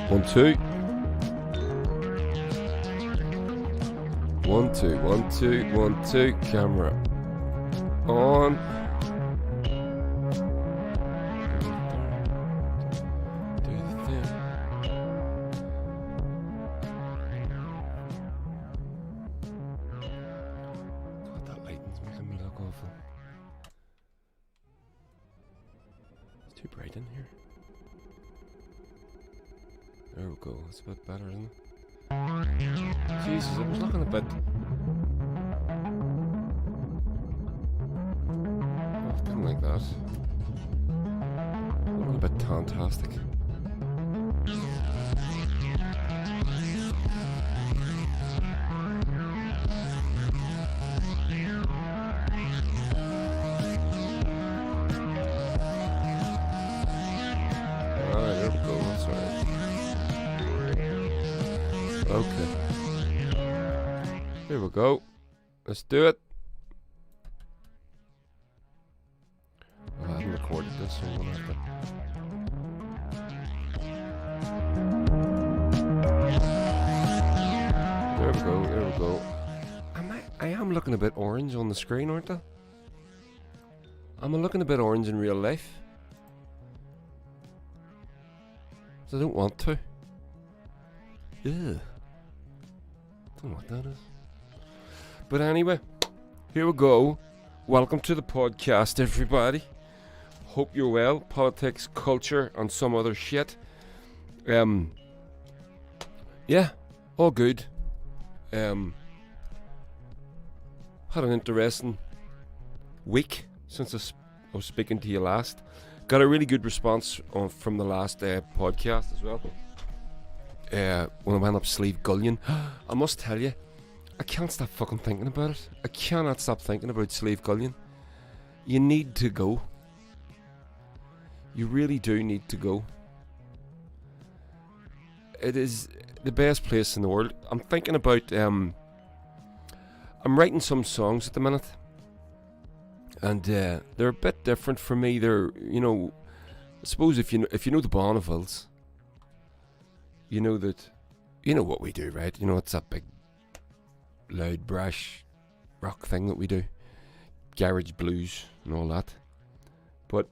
1, 2. 1, 2, 1, 2, 1, 2. Camera on. Do the thing. God, that lighting's making me look awful. It's too bright in here. There we go. That's a bit better, isn't it? Jesus, it was looking a bit... Oh, I didn't like that. Looking a bit fantastic. Alright, there we go. That's alright. Okay. Here we go. Let's do it. Well, I haven't recorded this, so I'm gonna have to... There we go, there we go. I am looking a bit orange on the screen, aren't I? I'm looking a bit orange in real life. So I don't want to. Ugh. Don't know what that is. But anyway, here we go. Welcome to the podcast, everybody. Hope you're well. Politics, culture, and some other shit. Yeah, all good. Had an interesting week since I was speaking to you last. Got a really good response from the last podcast as well. When I went up Sleeve Gullion, I must tell you, I can't stop fucking thinking about it. I cannot stop thinking about Sleeve Gullion. You need to go. You really do need to go. It is the best place in the world. I'm thinking about, I'm writing some songs at the minute. And they're a bit different for me. They're, you know, I suppose if you know the Bonnevilles, you know that, you know what we do, right? You know, it's that big, loud, brash rock thing that we do. Garage blues and all that. But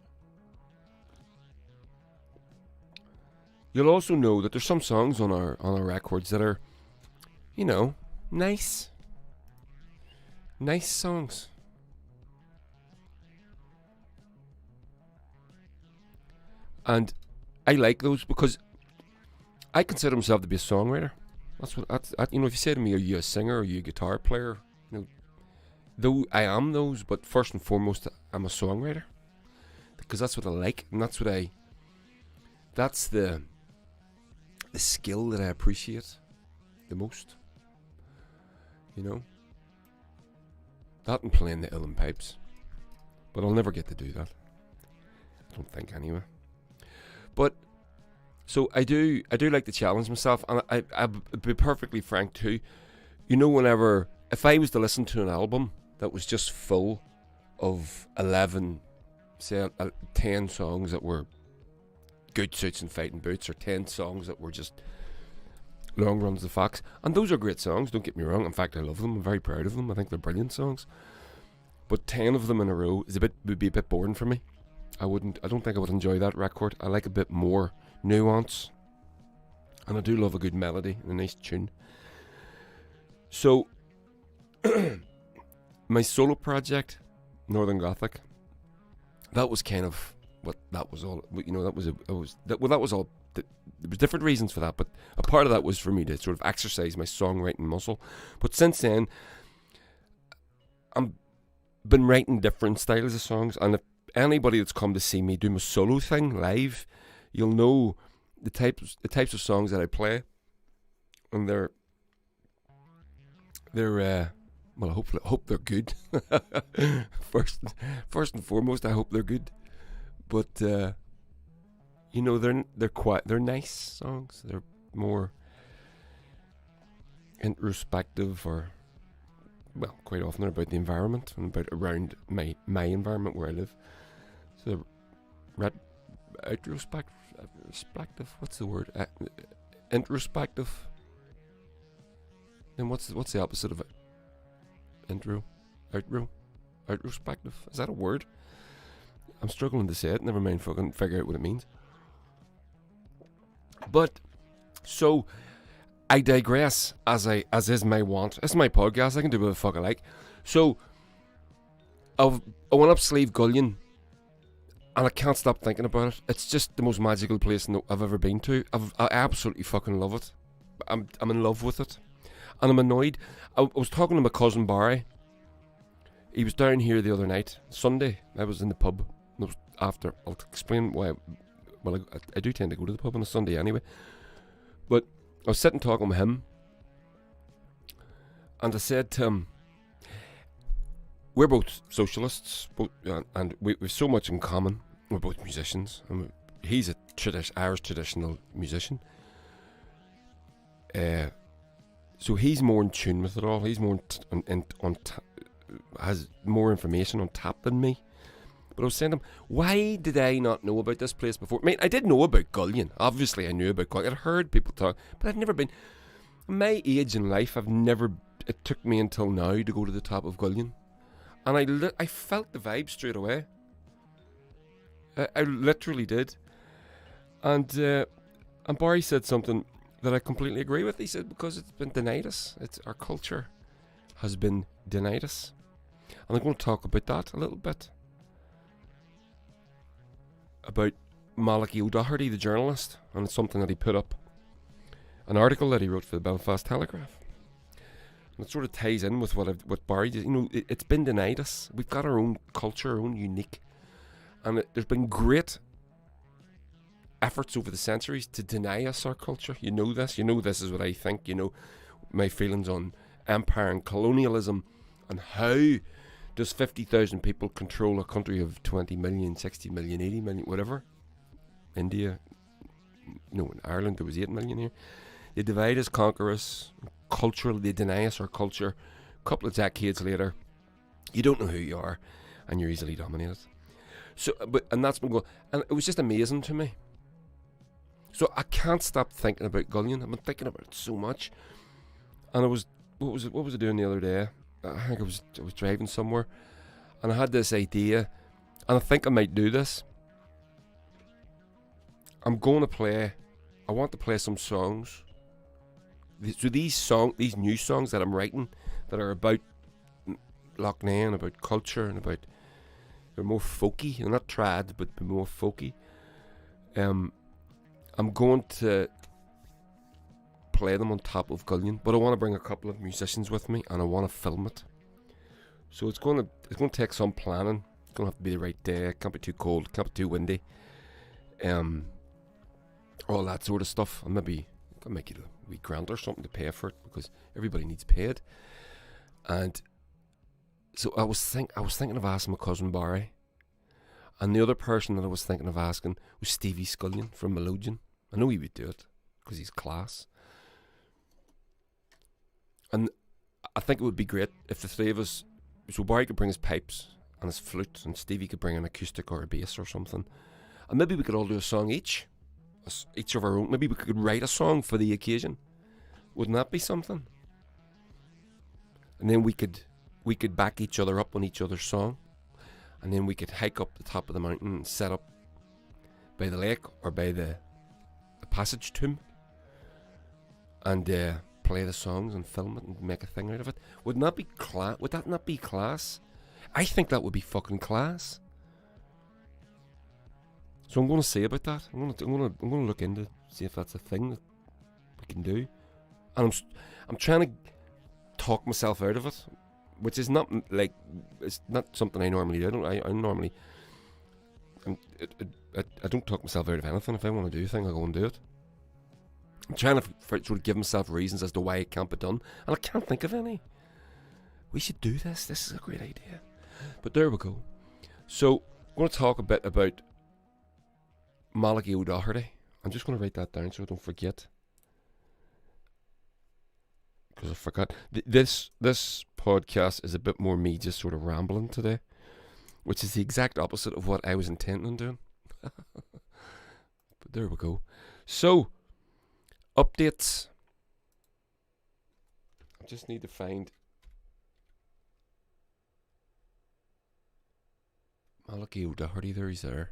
you'll also know that there's some songs on our records that are, you know, nice songs. And I like those because I consider myself to be a songwriter. That's you know, if you say to me, are you a singer, or are you a guitar player? You know, though I am those, but first and foremost, I'm a songwriter. Because that's what I like, and that's the skill that I appreciate the most. You know? That and playing the uilleann pipes. But I'll never get to do that. I don't think anyway. But so I do like to challenge myself, and I'll be perfectly frank too. You know, if I was to listen to an album that was just full of 11, say 10 songs that were good suits and fighting boots, or 10 songs that were just long runs the fox, and those are great songs, don't get me wrong. In fact, I love them. I'm very proud of them. I think they're brilliant songs. But 10 of them in a row would be a bit boring for me. I don't think I would enjoy that record. I like a bit more nuance, and I do love a good melody and a nice tune. So my solo project, Northern Gothic, that was kind of what that was all. You know, that was all. There was different reasons for that, but a part of that was for me to sort of exercise my songwriting muscle. But since then, I've been writing different styles of songs, and if anybody that's come to see me do my solo thing live, you'll know the types of songs that I play, and they're well, I hope they're good. First and foremost, I hope they're good. But you know, they're nice songs. They're more introspective, or well, quite often they're about the environment and around my environment where I live. So, retrospective. What's the word? introspective. Then what's the opposite of it? Outrospective. Is that a word? I'm struggling to say it. Never mind, fucking figure out what it means. But so I digress, as is my want. It's my podcast. I can do what the fuck I like. So I went up Slieve Gullion, and I can't stop thinking about it. It's just the most magical place I've ever been to. I absolutely fucking love it. I'm in love with it, and I'm annoyed. I was talking to my cousin Barry. He was down here the other night, Sunday. I was in the pub. It was after. I'll explain why. Well, I do tend to go to the pub on a Sunday anyway. But I was sitting talking with him, and I said to him, we're both socialists, and we've so much in common. We're both musicians. And he's a Irish traditional musician. So he's more in tune with it all. He's more has more information on tap than me. But I was saying to him, why did I not know about this place before? I mean, I did know about Gullion. Obviously, I knew about Gullion. I'd heard people talk, but I'd never been. My age in life, it took me until now to go to the top of Gullion. And I felt the vibe straight away. I literally did. And Barry said something that I completely agree with. He said, because it's been denied us. Our culture has been denied us. And I'm going to talk about that a little bit. About Malachy O'Doherty, the journalist, and it's something that he put up. An article that he wrote for the Belfast Telegraph. And it sort of ties in with what Barry did. You know, it's been denied us. We've got our own culture, our own unique. And there's been great efforts over the centuries to deny us our culture. You know this. You know this is what I think. You know my feelings on empire and colonialism, and how does 50,000 people control a country of 20 million, 60 million, 80 million, whatever? India, no, in Ireland there was 8 million here. They divide us, conquer us, culturally they deny us our culture. A couple of decades later, you don't know who you are, and you're easily dominated. So, and that's been going, and it was just amazing to me. So I can't stop thinking about Gullion. I've been thinking about it so much, and what was I doing the other day? I think I was driving somewhere, and I had this idea, and I think I might do this. I want to play some songs. So these new songs that I'm writing, that are about Lough Neagh, about culture, and they're more folky. They're not trad, but more folky. I'm going to play them on top of Gullion, but I want to bring a couple of musicians with me, and I want to film it. So it's going to take some planning. It's going to have to be the right day. It can't be too cold, can't be too windy. All that sort of stuff. And maybe I'll make it a wee grant or something to pay for it, because everybody needs paid. And so I was thinking of asking my cousin Barry, and the other person that I was thinking of asking was Stevie Scullion from Melodeon. I know he would do it because he's class. And I think it would be great if the three of us, so Barry could bring his pipes and his flute, and Stevie could bring an acoustic or a bass or something. And maybe we could all do a song each of our own. Maybe we could write a song for the occasion. Wouldn't that be something? And then we could back each other up on each other's song. And then we could hike up the top of the mountain and set up by the lake or by the passage tomb, and play the songs and film it and make a thing out of it. Wouldn't that be class? Would that not be class? I think that would be fucking class. So I'm going to say about that. I'm going to look into, see if that's a thing that we can do. And I'm trying to talk myself out of it, which is not like, it's not something I normally do. I don't talk myself out of anything. If I want to do a thing, I'll go and do it. I'm trying to sort of give myself reasons as to why it can't be done, and I can't think of any. We should do this. This is a great idea. But there we go. So I'm going to talk a bit about Malachy O'Doherty. I'm just going to write that down so I don't forget, because I forgot. This podcast is a bit more me just sort of rambling today, which is the exact opposite of what I was intending on doing. But there we go. So Updates. I just need to find. Oh, look, O'Doherty there, he's there.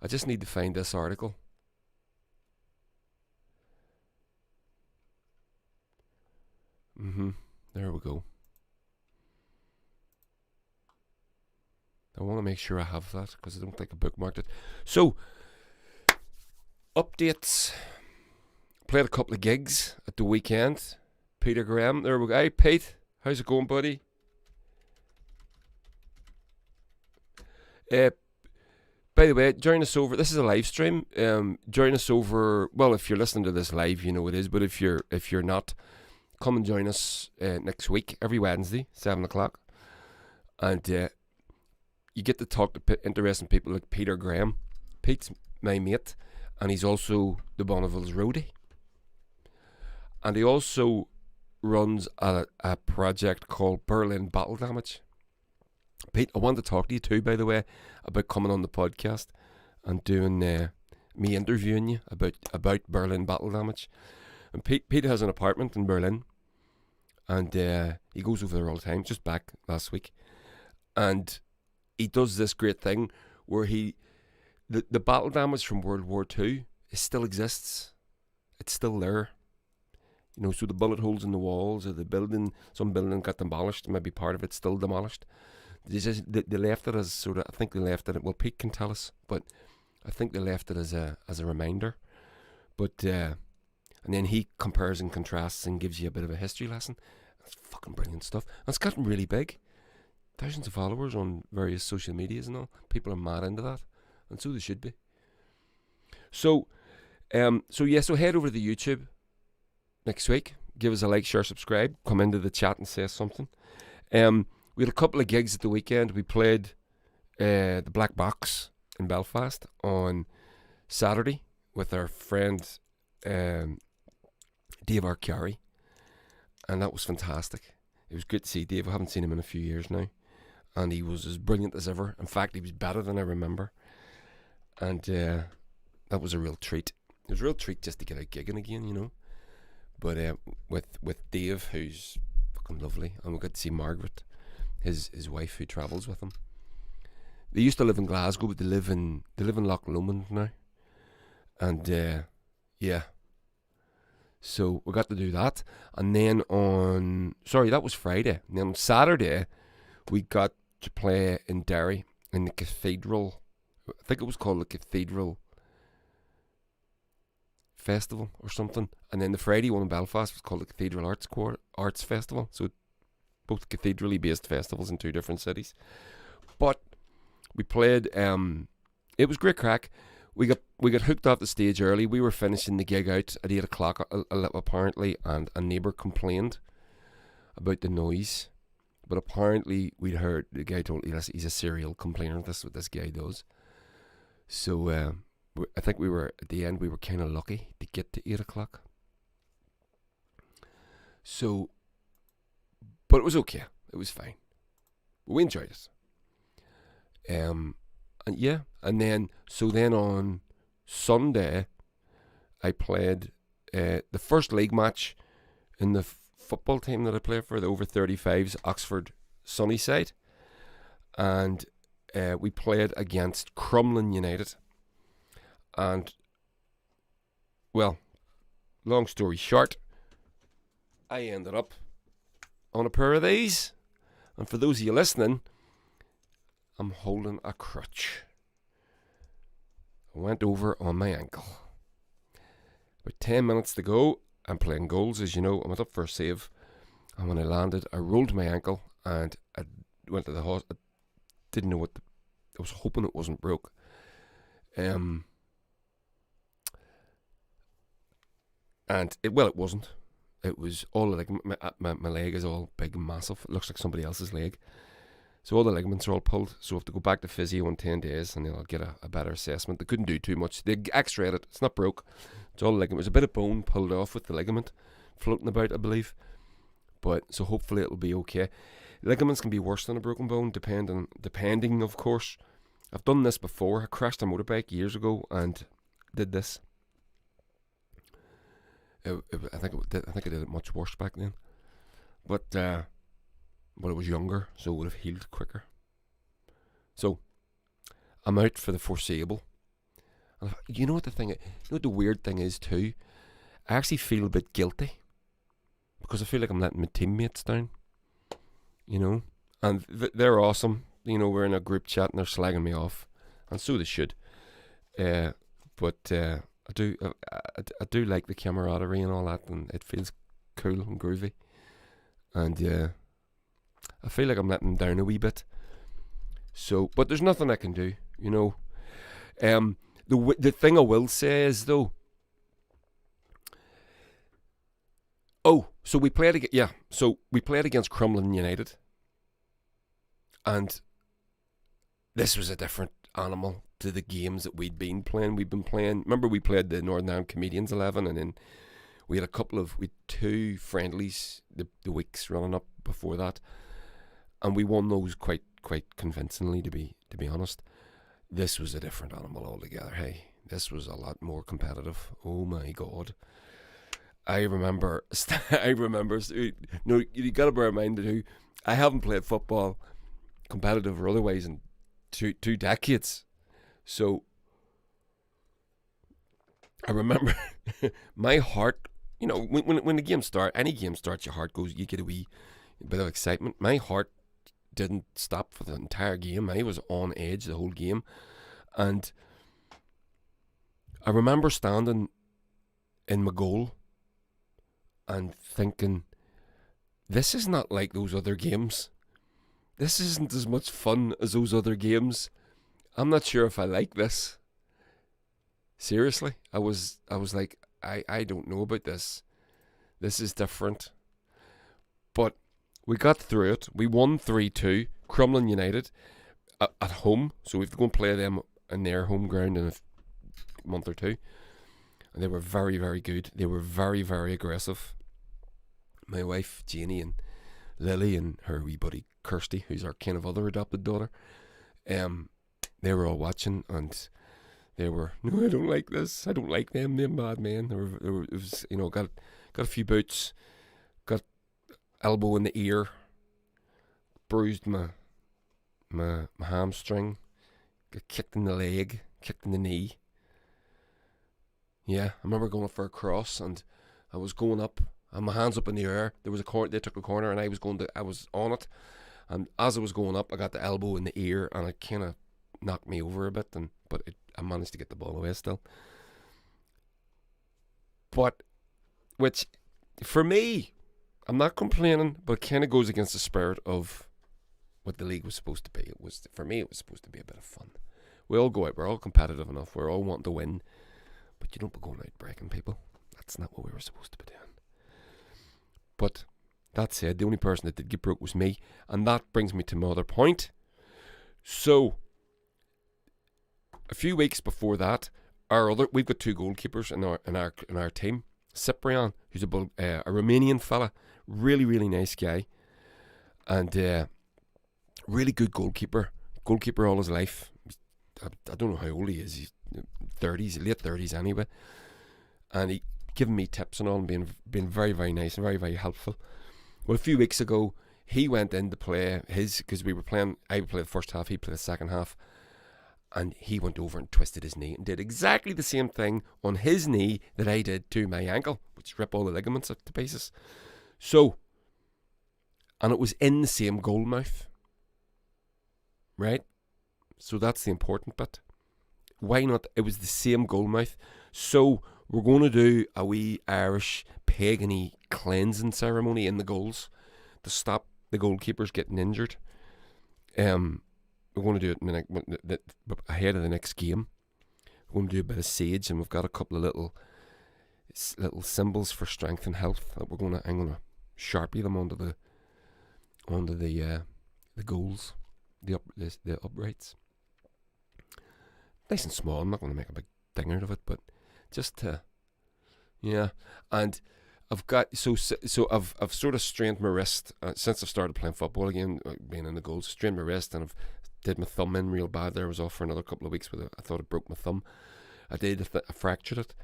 I just need to find this article. There we go. I want to make sure I have that because I don't think I bookmarked it. So, updates. Played a couple of gigs at the weekend. Peter Graham, there we go. Hey, Pete, how's it going, buddy? By the way, join us over. This is a live stream. Join us over. Well, if you're listening to this live, you know it is. But if you're not, come and join us next week, every Wednesday, 7:00, and you get to talk to interesting people like Peter Graham. Pete's my mate, and he's also the Bonneville's roadie. And he also runs a project called Berlin Battle Damage. Pete, I wanted to talk to you too, by the way, about coming on the podcast and doing me interviewing you about Berlin Battle Damage. And Pete has an apartment in Berlin, and he goes over there all the time. Just back last week, and he does this great thing where the battle damage from World War II still exists. It's still there. You know, so the bullet holes in the walls of the building, some building got demolished, maybe part of it's still demolished. They left it as sort of, I think they left it, well, Pete can tell us, but I think they left it as a reminder. But, and then he compares and contrasts and gives you a bit of a history lesson. That's fucking brilliant stuff. And it's gotten really big. Thousands of followers on various social medias and all. People are mad into that, and so they should be. So head over to the YouTube next week. Give us a like, share, subscribe. Come into the chat and say something. We had a couple of gigs at the weekend. We played the Black Box in Belfast on Saturday with our friend Dave Arcari, and that was fantastic. It was good to see Dave. I haven't seen him in a few years now, and he was as brilliant as ever. In fact, he was better than I remember, and that was a real treat. It was a real treat just to get out gigging again, you know. But with Dave, who's fucking lovely, and we got to see Margaret, his wife, who travels with him. They used to live in Glasgow, but they live in Loch Lomond now, and yeah. So we got to do that, and then that was Friday. And then on Saturday, we got to play in Derry in the Cathedral. I think it was called the Cathedral Festival or something. And then the Friday one in Belfast was called the Cathedral Arts Festival. So both cathedrally based festivals in two different cities. But we played. It was great crack. We got hooked off the stage early. We were finishing the gig out at 8:00 apparently, and a neighbour complained about the noise. But apparently we'd heard, the guy told us he's a serial complainer. That's what this guy does. So I think we were, at the end, we were kind of lucky to get to 8:00. So, but it was okay. It was fine. We enjoyed it. And yeah, and then on Sunday, I played the first league match in the football team that I play for, the over 35s, Oxford Sunnyside, and we played against Crumlin United. And, well, long story short, I ended up on a pair of these, and for those of you listening, I'm holding a crutch. I went over on my ankle. About 10 minutes to go. I'm playing goals, as you know. I went up for a save, and when I landed, I rolled my ankle, and I went to the hospital. I didn't know I was hoping it wasn't broke. And it wasn't. It was all like my leg is all big and massive. It looks like somebody else's leg. So all the ligaments are all pulled. So I have to go back to physio in 10 days, and then I'll get a better assessment. They couldn't do too much. They x-rayed it. It's not broke. It's all ligament. There's a bit of bone pulled off with the ligament floating about, I believe. But so hopefully it'll be okay. Ligaments can be worse than a broken bone, depending, of course. I've done this before. I crashed a motorbike years ago and did this. I think I did it much worse back then, but it was younger, so it would have healed quicker. So I'm out for the foreseeable. And you know what the weird thing is too? I actually feel a bit guilty because I feel like I'm letting my teammates down. You know, and they're awesome. You know, we're in a group chat and they're slagging me off, and so they should. But I do like the camaraderie and all that, and it feels cool and groovy. And I feel like I'm letting them down a wee bit. So, but there's nothing I can do, you know. The thing I will say is though. Oh, so we played against Crumlin United, and this was a different animal to the games that we'd been playing. Remember we played the Northern Ireland Comedians 11, and then we had two friendlies the weeks running up before that, and we won those quite convincingly, to be honest. This was a different animal altogether. Hey, this was a lot more competitive. Oh my God. I remember, no, you got to bear in mind that I haven't played football, competitive or otherwise, in two decades. So I remember my heart, you know, when the game starts, any game starts, your heart goes, you get a wee bit of excitement. My heart didn't stop for the entire game. I was on edge the whole game. And I remember standing in my goal and thinking, this is not like those other games. This isn't as much fun as those other games. I'm not sure if I like this. Seriously, I was like, I don't know about this. This is different. But we got through it. We won 3-2. Crumlin United at home. So we have to go and play them in their home ground in a month or two. And they were very, very good. They were very, very aggressive. My wife, Janie, and Lily, and her wee buddy, Kirsty, who's our kind of other adopted daughter, they were all watching, and they were, no, I don't like this. I don't like them bad men. It was, you know, got a few boots, got elbow in the ear, bruised my hamstring, got kicked in the leg, kicked in the knee. Yeah, I remember going for a cross, and I was going up, and my hands up in the air. There was a corner. They took a corner, and I was on it. And as I was going up, I got the elbow in the ear, and it kind of knocked me over a bit. But I managed to get the ball away still. But, which, for me, I'm not complaining, but it kind of goes against the spirit of what the league was supposed to be. For me, it was supposed to be a bit of fun. We all go out. We're all competitive enough. We're all wanting to win. But you don't be going out breaking people. That's not what we were supposed to be doing. But that said, the only person that did get broke was me, and that brings me to my other point. So, a few weeks before that, we've got two goalkeepers in our team. Cyprian, who's a Romanian fella, really, really nice guy, and really good goalkeeper all his life. I don't know how old he is. He's 30s, late 30s anyway, and he giving me tips and all, and being very, very nice and very, very helpful. Well, a few weeks ago, he went in to play because we were playing. I played the first half, he played the second half, and he went over and twisted his knee and did exactly the same thing on his knee that I did to my ankle, which ripped all the ligaments to pieces. So, and it was in the same goal mouth, right? So that's the important bit. Why not? It was the same goal mouth. So we're going to do a wee Irish pagany cleansing ceremony in the goals to stop the goalkeepers getting injured. We're going to do it ahead of the next game. We're going to do a bit of sage, and we've got a couple of little symbols for strength and health that I'm going to sharpie them onto the goals, the uprights. Nice and small. I'm not going to make a big thing out of it, but just to, yeah. And I've got I've sort of strained my wrist since I've started playing football again, being in the goals. Strained my wrist, and I've did my thumb in real bad. There, I was off for another couple of weeks I thought I broke my thumb. I fractured it.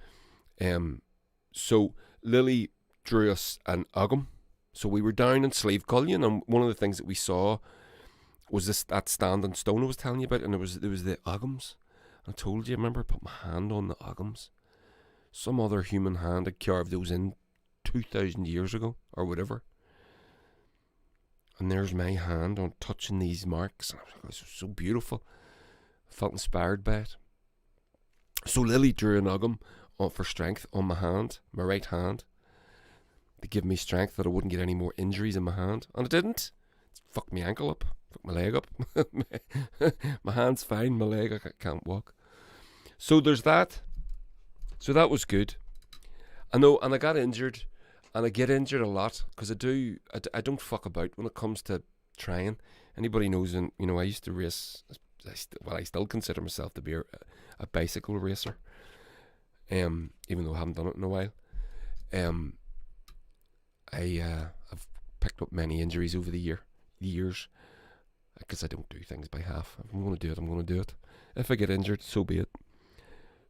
So Lily drew us an agam. So we were down in Slave Gullion, and one of the things that we saw was that standing stone I was telling you about, and there was the agams. I told you, I remember I put my hand on the agams. Some other human hand had carved those in 2,000 years ago, or whatever. And there's my hand on touching these marks. And I was like, this was so beautiful. I felt inspired by it. So Lily drew an agam for strength on my hand, my right hand, to give me strength that I wouldn't get any more injuries in my hand. And it didn't. It fucked my ankle up, fucked my leg up. My hand's fine, my leg, I can't walk. So there's that. So that was good. I know, and I got injured, and I get injured a lot, because I don't fuck about when it comes to trying. Anybody knows, and I used to race, I still consider myself to be a bicycle racer, even though I haven't done it in a while. I've picked up many injuries over the years, because I don't do things by half. If I'm going to do it, I'm going to do it. If I get injured, so be it.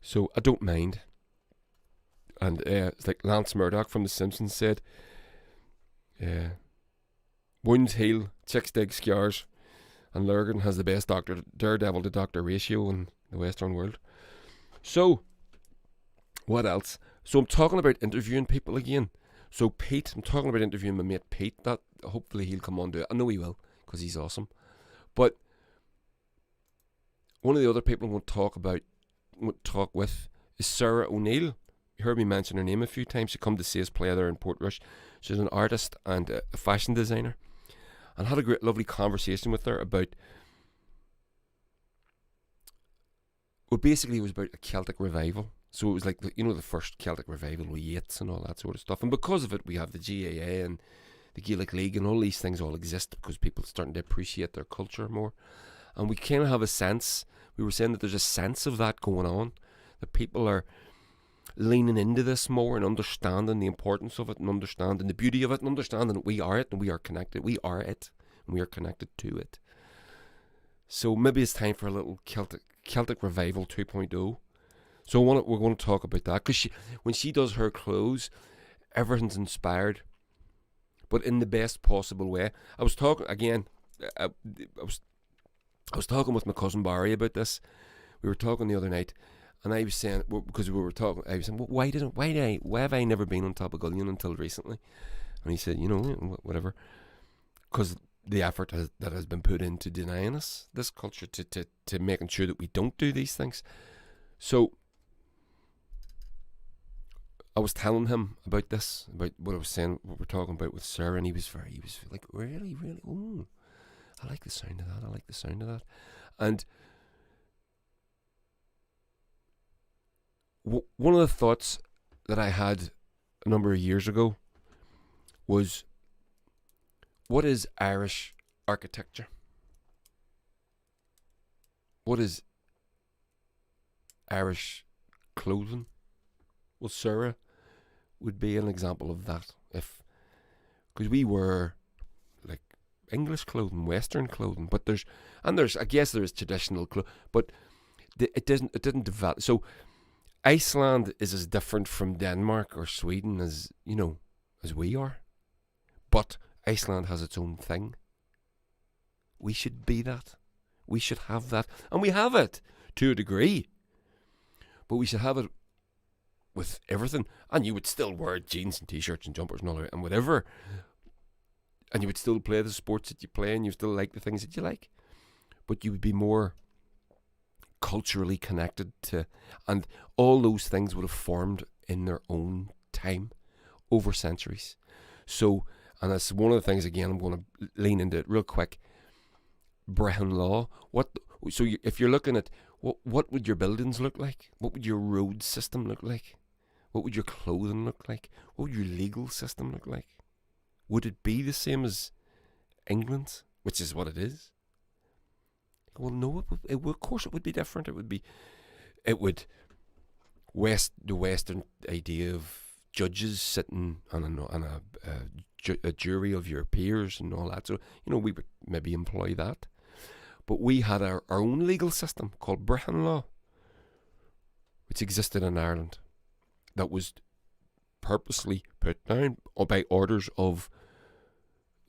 So I don't mind. And it's like Lance Murdoch from The Simpsons said, wounds heal, chicks dig scars, and Lurgan has the best daredevil to doctor ratio in the Western world. So, what else? So I'm talking about interviewing people again. So Pete, I'm talking about interviewing my mate Pete. That hopefully he'll come on to it. I know he will, because he's awesome. But one of the other people I want to talk with is Sarah O'Neill. You heard me mention her name a few times. She come to see us play there in Portrush. She's an artist and a fashion designer. And I had a great, lovely conversation with her about, well, basically it was about a Celtic revival. So it was like, the first Celtic revival with Yeats and all that sort of stuff. And because of it, we have the GAA and the Gaelic League, and all these things all exist because people are starting to appreciate their culture more. And we kind of have a sense, we were saying that there's a sense of that going on, that people are leaning into this more and understanding the importance of it, and understanding the beauty of it, and understanding that we are it and we are connected. We are it and we are connected to it. So maybe it's time for a little Celtic Revival 2.0. So we're going to talk about that, because when she does her clothes, everything's inspired, but in the best possible way. I was talking again. I was talking with my cousin Barry about this. We were talking the other night, and I was saying, because we were talking, I was saying, well, why have I never been on top of Gullion until recently? And he said, whatever, because the effort that has been put into denying us this culture, to making sure that we don't do these things. So I was telling him about this, about what I was saying, what we're talking about with Sarah, and he was like, really, ooh, I like the sound of that. And one of the thoughts that I had a number of years ago was, what is Irish architecture? What is Irish clothing? Well, Sarah would be an example of that, because we were like English clothing, Western clothing, but there's I guess there is traditional clothing, but it didn't develop. So Iceland is as different from Denmark or Sweden as we are, but Iceland has its own thing. We should be that. We should have that, and we have it to a degree, but we should have it with everything. And you would still wear jeans and t-shirts and jumpers and all that and whatever, and you would still play the sports that you play, and you still like the things that you like, but you would be more culturally connected to, and all those things would have formed in their own time over centuries. So, and that's one of the things, again, I'm going to lean into it real quick. Brehon law. If you're looking at what would your buildings look like? What would your road system look like? What would your clothing look like? What would your legal system look like? Would it be the same as England, which is what it is? Well, no, of course it would be different. The Western idea of judges sitting on a jury of your peers and all that. So, we would maybe employ that. But we had our own legal system called Brehon law, which existed in Ireland, that was purposely put down by orders of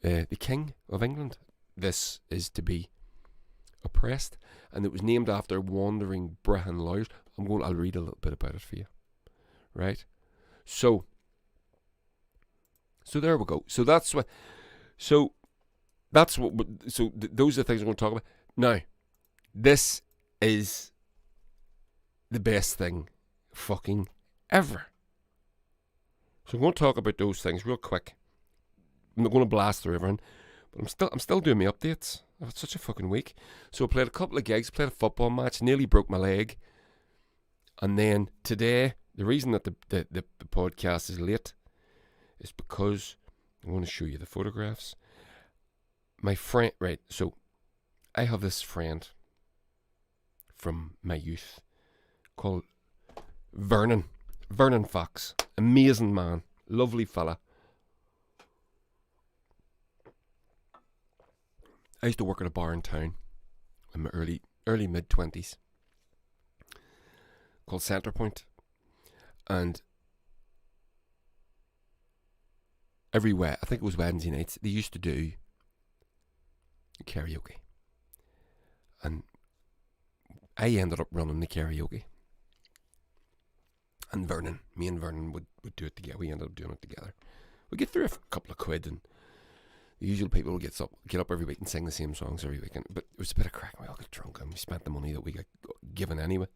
the King of England. This is to be oppressed, and it was named after wandering Brehon lawyers. I'll read a little bit about it for you, right? So there we go. So those are the things I'm going to talk about. Now, this is the best thing fucking ever. So I'm going to talk about those things real quick. I'm not going to blast through everything, but I'm still doing my updates. I've had such a fucking week. So I played a couple of gigs, played a football match, nearly broke my leg. And then today, the reason that the podcast is late is because I'm going to show you the photographs. My friend, right, so I have this friend from my youth called Vernon Fox. Amazing man, lovely fella. I used to work at a bar in town in my early mid-20s called Centrepoint, and I think it was Wednesday nights, they used to do karaoke, and I ended up running the karaoke, and me and Vernon would do it together. We ended up doing it together. We get through a couple of quid, and the usual people will get up every week and sing the same songs every weekend. But it was a bit of crack. We all got drunk and we spent the money that we got given anyway.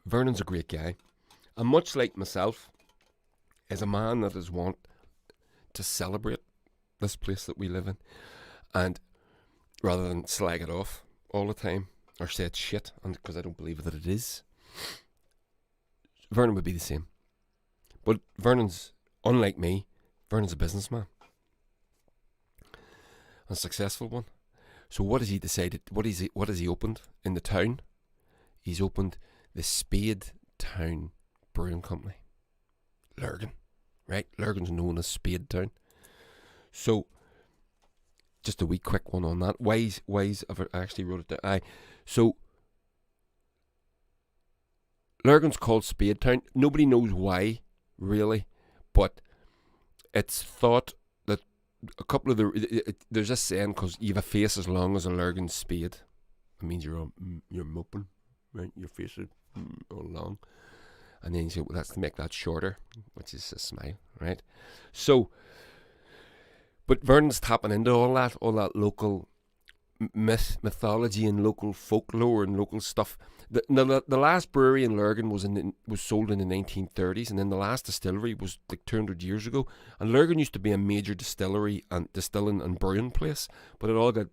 Vernon's a great guy, and much like myself, is a man that is want to celebrate this place that we live in, and rather than slag it off all the time or say it's shit, and because I don't believe that it is, Vernon would be the same. But Vernon's, unlike me, Vernon's a businessman, a successful one. So what has he decided? What has he opened in the town? He's opened the Spade Town Brewing Company, Lurgan, right? Lurgan's known as Spade Town. So just a wee quick one on that. Wise. I actually wrote it down. So Lurgan's called Spade Town. Nobody knows why, really, but it's thought that a couple of there's this saying, because you have a face as long as a Lurgan spade. It means you're moping, right? Your face is all long, and then you say, well, that's to make that shorter, which is a smile, right? So, but Vernon's tapping into all that local mythology and local folklore and local stuff. The last brewery in Lurgan was sold in the 1930s, and then the last distillery was like 200 years ago. And Lurgan used to be a major distillery and distilling and brewing place, but it all got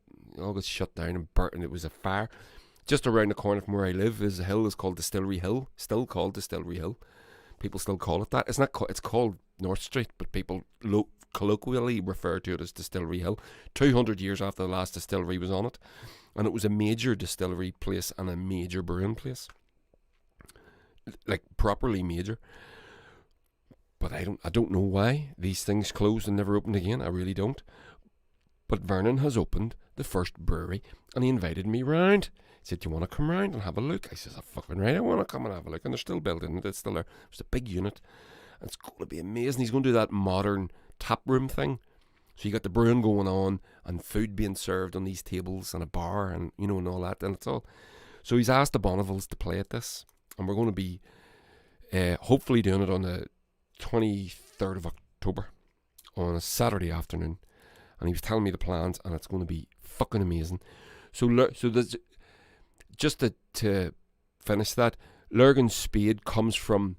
shut down and burnt, and it was a fire. Just around the corner from where I live is a hill is called Distillery Hill, still called Distillery Hill. People still call it that. It's called North Street, but people colloquially refer to it as Distillery Hill. 200 years after the last distillery was on it, and it was a major distillery place and a major brewing place, like properly major. But I don't know why these things closed and never opened again. I really don't. But Vernon has opened the first brewery, and he invited me round. He said, "Do you want to come round and have a look?" I says, "I'm fucking right, I want to come and have a look." And they're still building it. It's still there. It's a big unit. And it's going to be amazing. He's going to do that modern tap room thing. So you got the brewing going on and food being served on these tables and a bar and, and all that. And it's all. So he's asked the Bonnevilles to play at this. And we're going to be hopefully doing it on the 23rd of October on a Saturday afternoon. And he was telling me the plans, and it's going to be fucking amazing. So there's, just to finish that, Lurgan Spade comes from,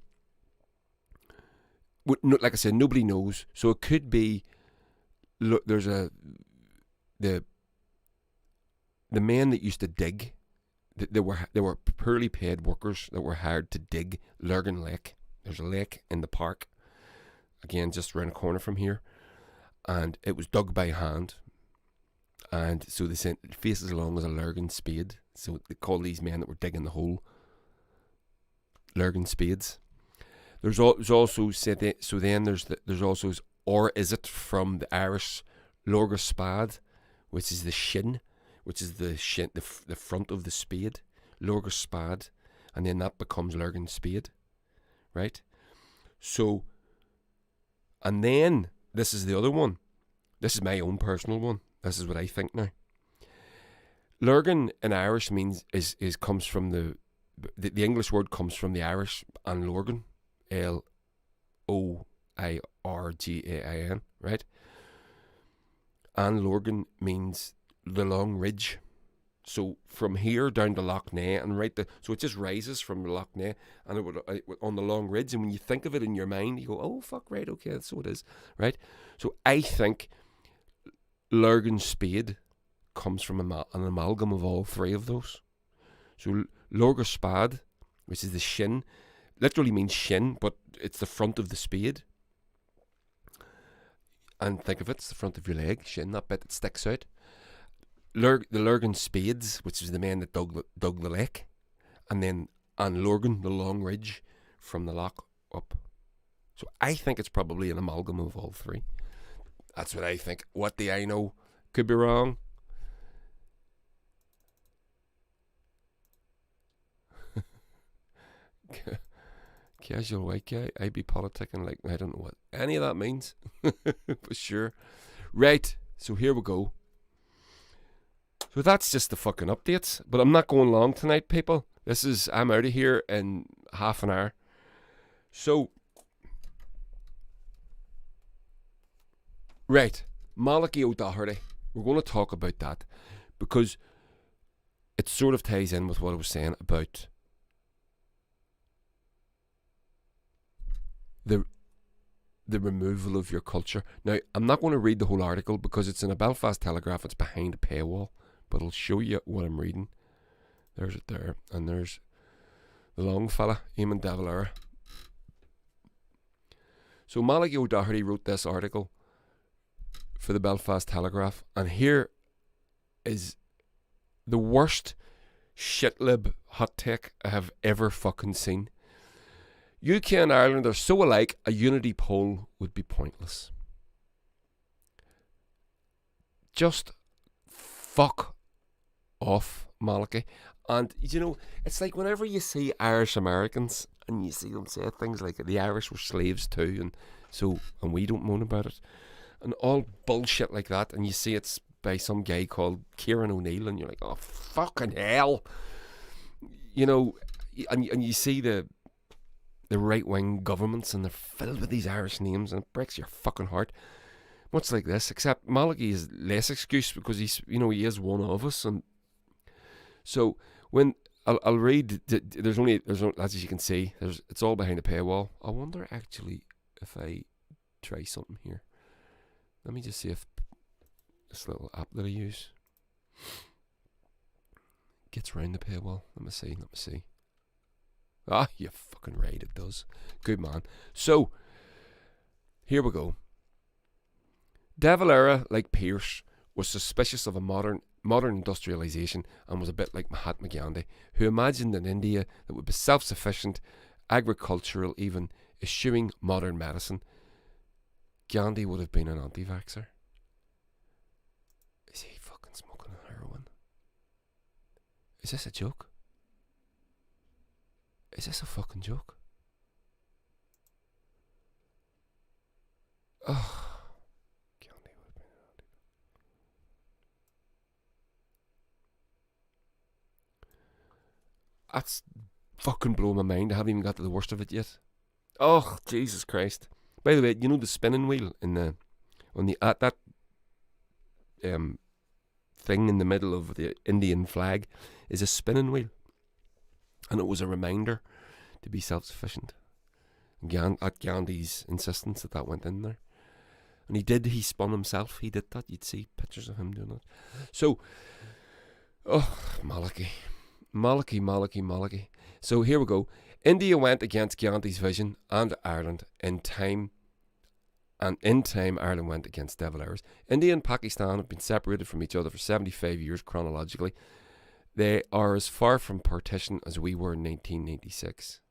like I said, nobody knows. So it could be, there's the men that used to dig, they were poorly paid workers that were hired to dig Lurgan Lake. There's a lake in the park, again, just around the corner from here. And it was dug by hand. And so they sent face as long as a Lurgan spade. So they call these men that were digging the hole Lurgan spades. There's also said that, so then there's also, or is it from the Irish Lorga spad, which is the shin, which is the front of the spade, Lorga spad, and then that becomes Lurgan spade, right? So, and then this is the other one. This is my own personal one. This is what I think now. Lurgan in Irish means is comes from the English word comes from the Irish an Lorgan, Loirgain, right? An Lorgan means the long ridge. So from here down to Lough Neagh and so it just rises from Lough Neagh and it would on the long ridge, and when you think of it in your mind, you go, oh fuck, right, okay, that's what it is, right? So I think Lurgan Spade comes from an amalgam of all three of those. So Lorga Spad, which is the shin, literally means shin, but it's the front of the spade. And think of it, it's the front of your leg, shin, that bit that sticks out. The Lurgan Spades, which is the man that dug the lake, and then An Lorgan, the long ridge from the loch up. So I think it's probably an amalgam of all three. That's what I think. What do I know? Could be wrong. Casual white guy. I be politicking like I don't know what any of that means. For sure. Right, so here we go. So that's just the fucking updates. But I'm not going long tonight, people. I'm out of here in half an hour. So, right, Malachy O'Doherty. We're going to talk about that because it sort of ties in with what I was saying about the removal of your culture. Now, I'm not going to read the whole article because it's in a Belfast Telegraph. It's behind a paywall. But I'll show you what I'm reading. There's it there. And there's the long fella, Eamon de Valera. So Malachy O'Doherty wrote this article for the Belfast Telegraph. And here is the worst shitlib hot take I have ever fucking seen. UK and Ireland are so alike, a unity poll would be pointless. Just fuck off, Malachy. And you know, it's like whenever you see Irish Americans and you see them say things like the Irish were slaves too, and we don't moan about it, and all bullshit like that, and you see it's by some guy called Kieran O'Neill, and you're like, oh fucking hell, you know, and you see the right wing governments and they're filled with these Irish names, and it breaks your fucking heart. Much like this, except Malachy is less excuse because he is one of us. And so when I'll read, there's only as you can see, it's all behind a paywall. I wonder actually if I try something here. Let me just see if this little app that I use gets round the paywall. Let me see. Ah, you fucking right, it does. Good man. So here we go. De Valera, like Pearse, was suspicious of a modern industrialisation and was a bit like Mahatma Gandhi, who imagined an India that would be self-sufficient, agricultural even, eschewing modern medicine. Gandhi would have been an anti-vaxxer. Is he fucking smoking heroin? Is this a joke? Is this a fucking joke? Oh. That's fucking blowing my mind. I haven't even got to the worst of it yet. Oh, Jesus Christ. By the way, you know the spinning wheel at that thing in the middle of the Indian flag is a spinning wheel. And it was a reminder to be self-sufficient. At Gandhi's insistence that went in there. And he spun himself. He did that. You'd see pictures of him doing that. So, Malachy. So here we go. India went against Gandhi's vision and Ireland in time. And in time, Ireland went against De Valera's. India and Pakistan have been separated from each other for 75 years chronologically. They are as far from partition as we were in 1996.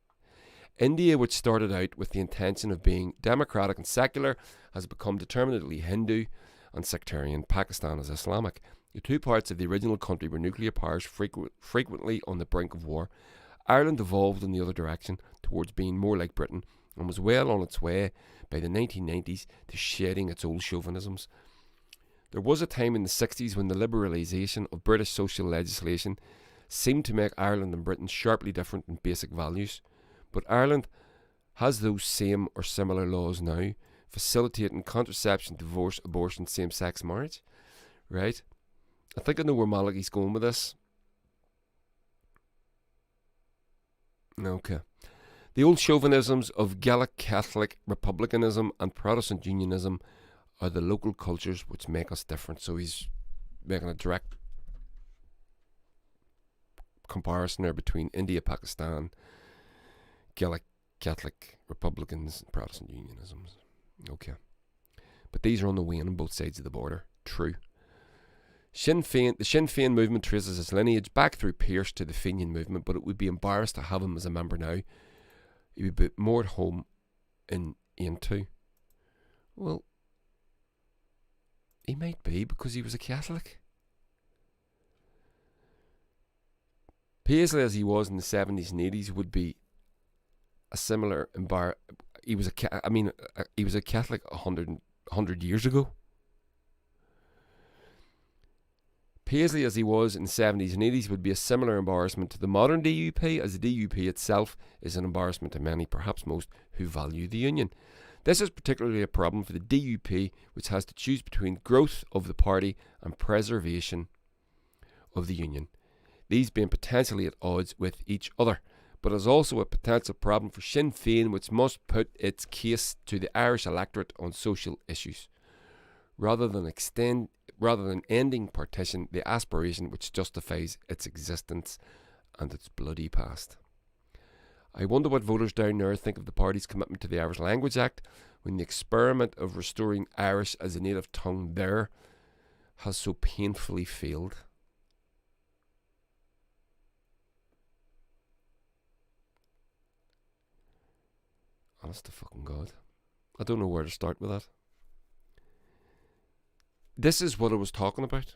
India, which started out with the intention of being democratic and secular, has become determinedly Hindu and sectarian. Pakistan is Islamic. The two parts of the original country were nuclear powers frequently on the brink of war. Ireland evolved in the other direction towards being more like Britain and was well on its way by the 1990s to shedding its old chauvinisms. There was a time in the 60s when the liberalisation of British social legislation seemed to make Ireland and Britain sharply different in basic values, but Ireland has those same or similar laws now, facilitating contraception, divorce, abortion, same-sex marriage. Right? I think I know where Malachy's going with this. Okay. The old chauvinisms of Gaelic Catholic republicanism and Protestant unionism are the local cultures which make us different. So he's making a direct comparison there between India, Pakistan, Gaelic Catholic Republicans and Protestant unionisms. Okay. But these are on the wane on both sides of the border. True. The Sinn Féin movement traces its lineage back through Pearse to the Fenian movement, but it would be embarrassed to have him as a member now. He would be more at home in Aontú. Well, he might be because he was a Catholic. Paisley, as he was in the 70s and 80s, would be a similar he was a Catholic 100 years ago. Paisley, as he was in the 70s and 80s, would be a similar embarrassment to the modern DUP, as the DUP itself is an embarrassment to many, perhaps most, who value the Union. This is particularly a problem for the DUP, which has to choose between growth of the party and preservation of the Union, these being potentially at odds with each other. But is also a potential problem for Sinn Féin, which must put its case to the Irish electorate on social issues, rather than ending partition, the aspiration which justifies its existence and its bloody past. I wonder what voters down there think of the party's commitment to the Irish Language Act when the experiment of restoring Irish as a native tongue there has so painfully failed. Honest to fucking God. I don't know where to start with that. This is what I was talking about.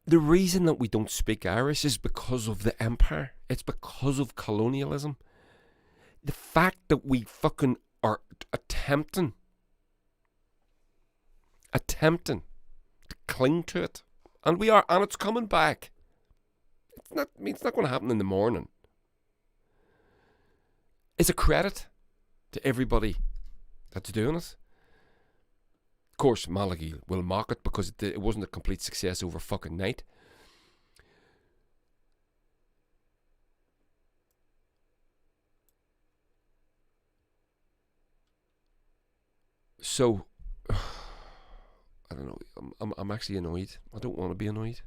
The reason that we don't speak Irish is because of the empire. It's because of colonialism. The fact that we fucking are attempting to cling to it. And we are, and it's coming back. It's not going to happen in the morning. It's a credit to everybody that's doing it. Of course, Malachy will mock it because it wasn't a complete success over fucking night. So, I don't know. I'm actually annoyed. I don't want to be annoyed.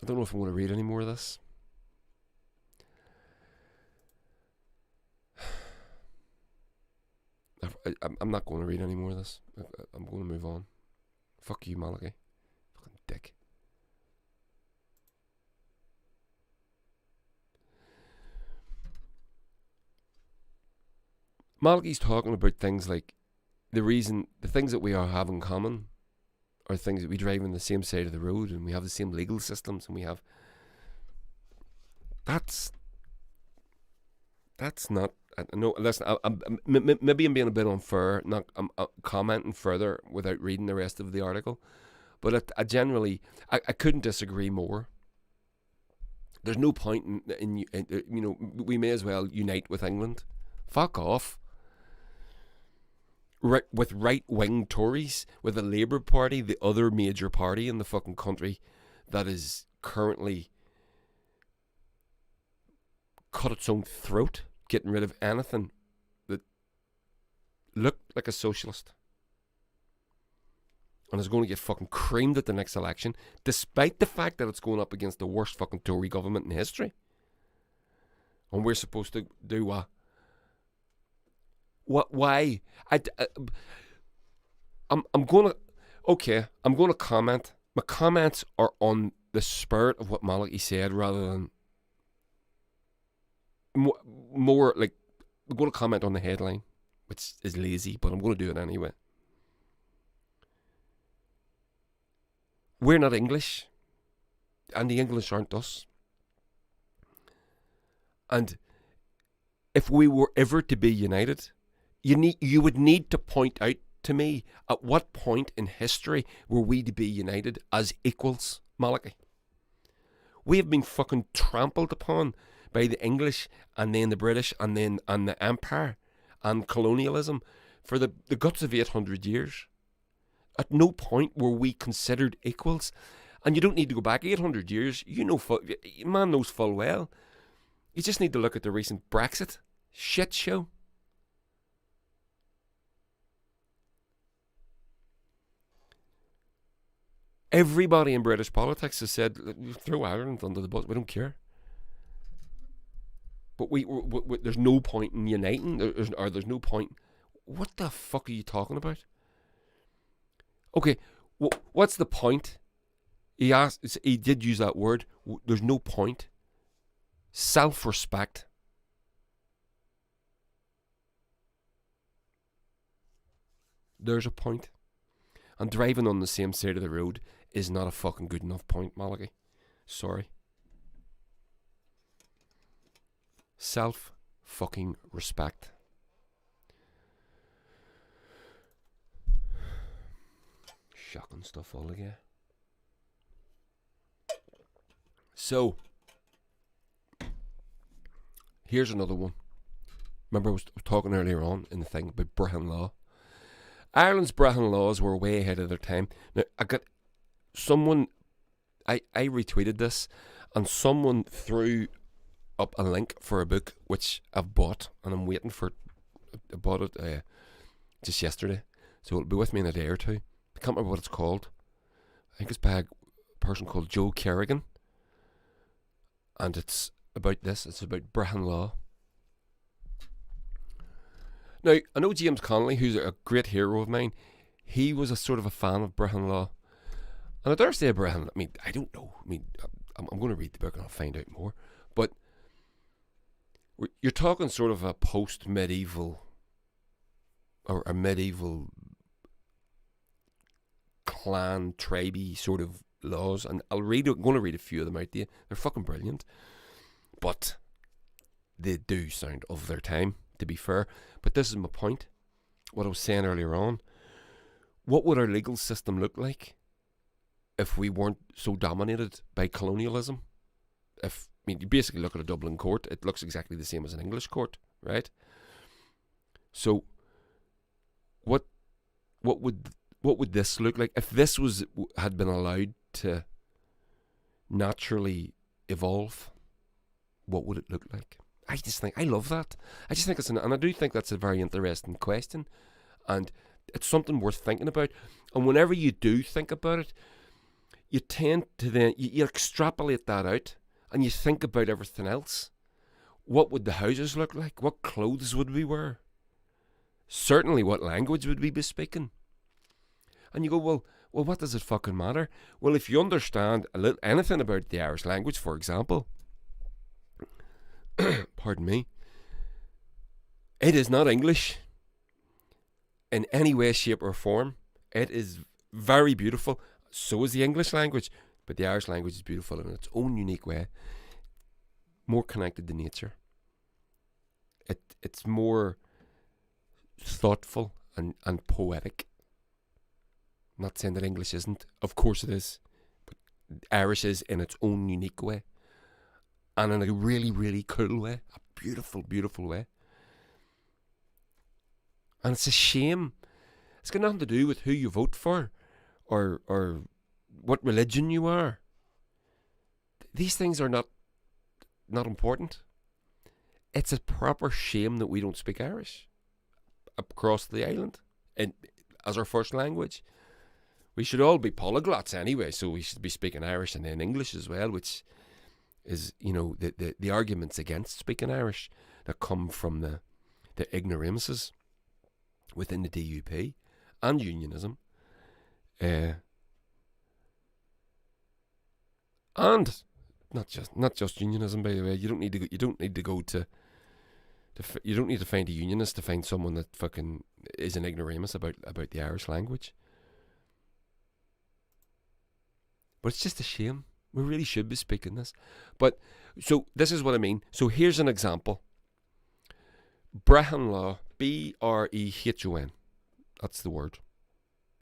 I don't know if I'm going to read any more of this. I'm not going to read any more of this. I'm going to move on. Fuck you, Malachy. Fucking dick. Malachy's talking about things like the things that we all have in common are things that we drive on the same side of the road and we have the same legal systems and we have. That's not. No, listen. Maybe I'm being a bit unfair. I'm commenting further without reading the rest of the article, but I generally couldn't disagree more. There's no point in we may as well unite with England. Fuck off. Right, with right-wing Tories, with the Labour Party, the other major party in the fucking country that is currently cut its own throat, getting rid of anything that looked like a socialist. And is going to get fucking creamed at the next election, despite the fact that it's going up against the worst fucking Tory government in history. And we're supposed to do what? What? Why? I'm going to comment. My comments are on the spirit of what Malachy said rather than more like I'm going to comment on the headline, which is lazy, but I'm going to do it anyway. we're not English, and the English aren't us. And if we were ever to be united, you would need to point out to me at what point in history were we to be united as equals, Malachi. We have been fucking trampled upon by the English and then the British and the Empire and colonialism for the guts of 800 years. At no point were we considered equals. And you don't need to go back 800 years. Man knows full well. You just need to look at the recent Brexit shit show. Everybody in British politics has said, throw Ireland under the bus, we don't care. But there's no point in uniting, there's no point. What the fuck are you talking about? Okay, what's the point? He did use that word. There's no point. Self-respect. There's a point. And driving on the same side of the road is not a fucking good enough point, Malachi. Sorry. Self-fucking respect. Shocking stuff all again. So, here's another one. Remember I was talking earlier on in the thing about Brehon law. Ireland's Brehon laws were way ahead of their time. Now, I got someone, I retweeted this, and someone threw up a link for a book which I've bought, and I'm waiting for. I bought it just yesterday, so it'll be with me in a day or two. I can't remember what it's called. I think it's by a person called Joe Kerrigan, and it's about this. It's about Brehon law. Now, I know James Connolly, who's a great hero of mine, he was a sort of a fan of Brehon law. And I dare say Brehon, I mean, I don't know. I mean, I'm going to read the book and I'll find out more. But you're talking sort of a post-medieval or a medieval clan, tribey sort of laws. And I'm going to read a few of them out to you. They're fucking brilliant. But they do sound of their time, to be fair. But this is my point. What I was saying earlier on. What would our legal system look like if we weren't so dominated by colonialism? I mean, you basically look at a Dublin court, it looks exactly the same as an English court, right? So, what would this look like if this had been allowed to naturally evolve? What would it look like? I love that. I just think and I do think that's a very interesting question, and it's something worth thinking about. And whenever you do think about it, you tend to then you extrapolate that out, and you think about everything else. What would the houses look like? What clothes would we wear? Certainly, what language would we be speaking? And you go, well, what does it fucking matter? Well, if you understand anything about the Irish language, for example, pardon me, it is not English in any way, shape or form. It is very beautiful. So is the English language. But the Irish language is beautiful in its own unique way. More connected to nature. It's more thoughtful and poetic. I'm not saying that English isn't. Of course it is. But Irish is in its own unique way. And in a really, really cool way. A beautiful, beautiful way. And it's a shame. It's got nothing to do with who you vote for or what religion you are. These things are not important. It's a proper shame that we don't speak Irish across the island and as our first language. We should all be polyglots anyway, so we should be speaking Irish and then English as well, which is, the arguments against speaking Irish that come from the ignoramuses within the DUP and unionism, and not just unionism, by the way. You don't need to find a unionist to find someone that fucking is an ignoramus about the Irish language. But it's just a shame. We really should be speaking this. But, so this is what I mean. So here's an example. Brehon law, Brehon. That's the word.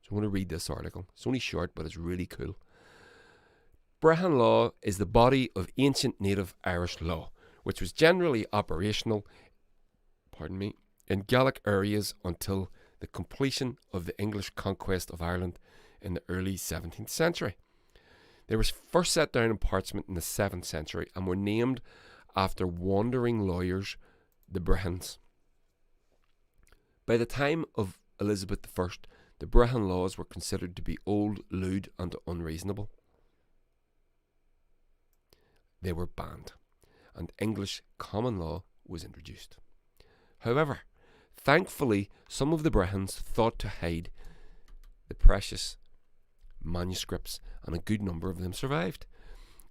So I want to read this article. It's only short, but it's really cool. Brehon law is the body of ancient native Irish law, which was generally operational, in Gaelic areas until the completion of the English conquest of Ireland in the early 17th century. They were first set down in parchment in the 7th century and were named after wandering lawyers, the Brehons. By the time of Elizabeth I, the Brehon laws were considered to be old, lewd and unreasonable. They were banned, and English common law was introduced. However, thankfully, some of the Brehons thought to hide the precious manuscripts, and a good number of them survived.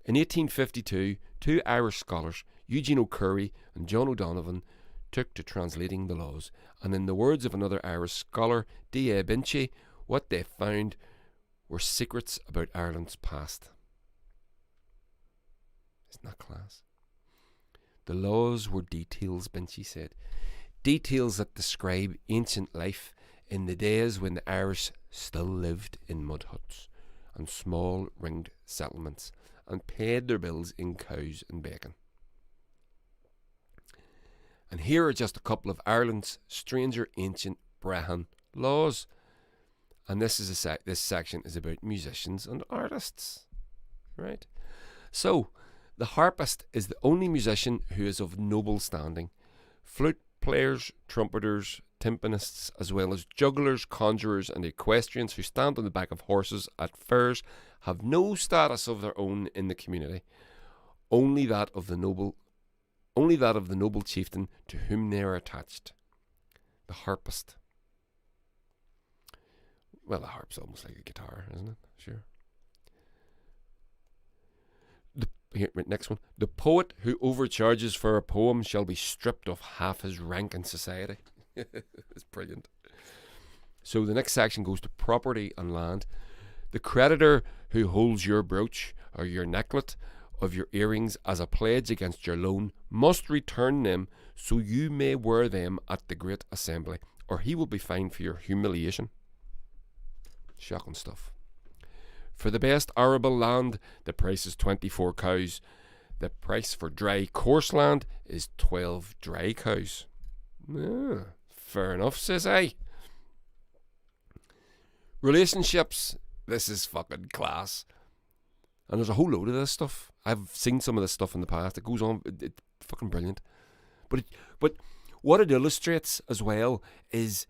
In 1852, two Irish scholars, Eugene O'Curry and John O'Donovan, took to translating the laws, and in the words of another Irish scholar, D.A. Binchy, what they found were secrets about Ireland's past. Isn't that class? The laws were details, Binchy said. Details that describe ancient life in the days when the Irish still lived in mud huts and small ringed settlements and paid their bills in cows and bacon. And here are just a couple of Ireland's stranger ancient Brehon laws. And this is this section is about musicians and artists, right? So, the harpist is the only musician who is of noble standing. Flute players, trumpeters, timpanists, as well as jugglers, conjurers, and equestrians who stand on the back of horses at fairs have no status of their own in the community, only that of the noble chieftain to whom they are attached. The harpist. Well, the harp's almost like a guitar, isn't it? Sure. Here, next one. The poet who overcharges for a poem shall be stripped of half his rank in society. It's brilliant. So the next section goes to property and land. The creditor who holds your brooch or your necklet of your earrings as a pledge against your loan must return them so you may wear them at the great assembly, or he will be fined for your humiliation. Shocking stuff. For the best arable land, the price is 24 cows. The price for dry, coarse land is 12 dry cows. Fair enough, says I. Relationships. This is fucking class. And there's a whole load of this stuff. I've seen some of this stuff in the past. It goes on. It's fucking brilliant. But what it illustrates as well is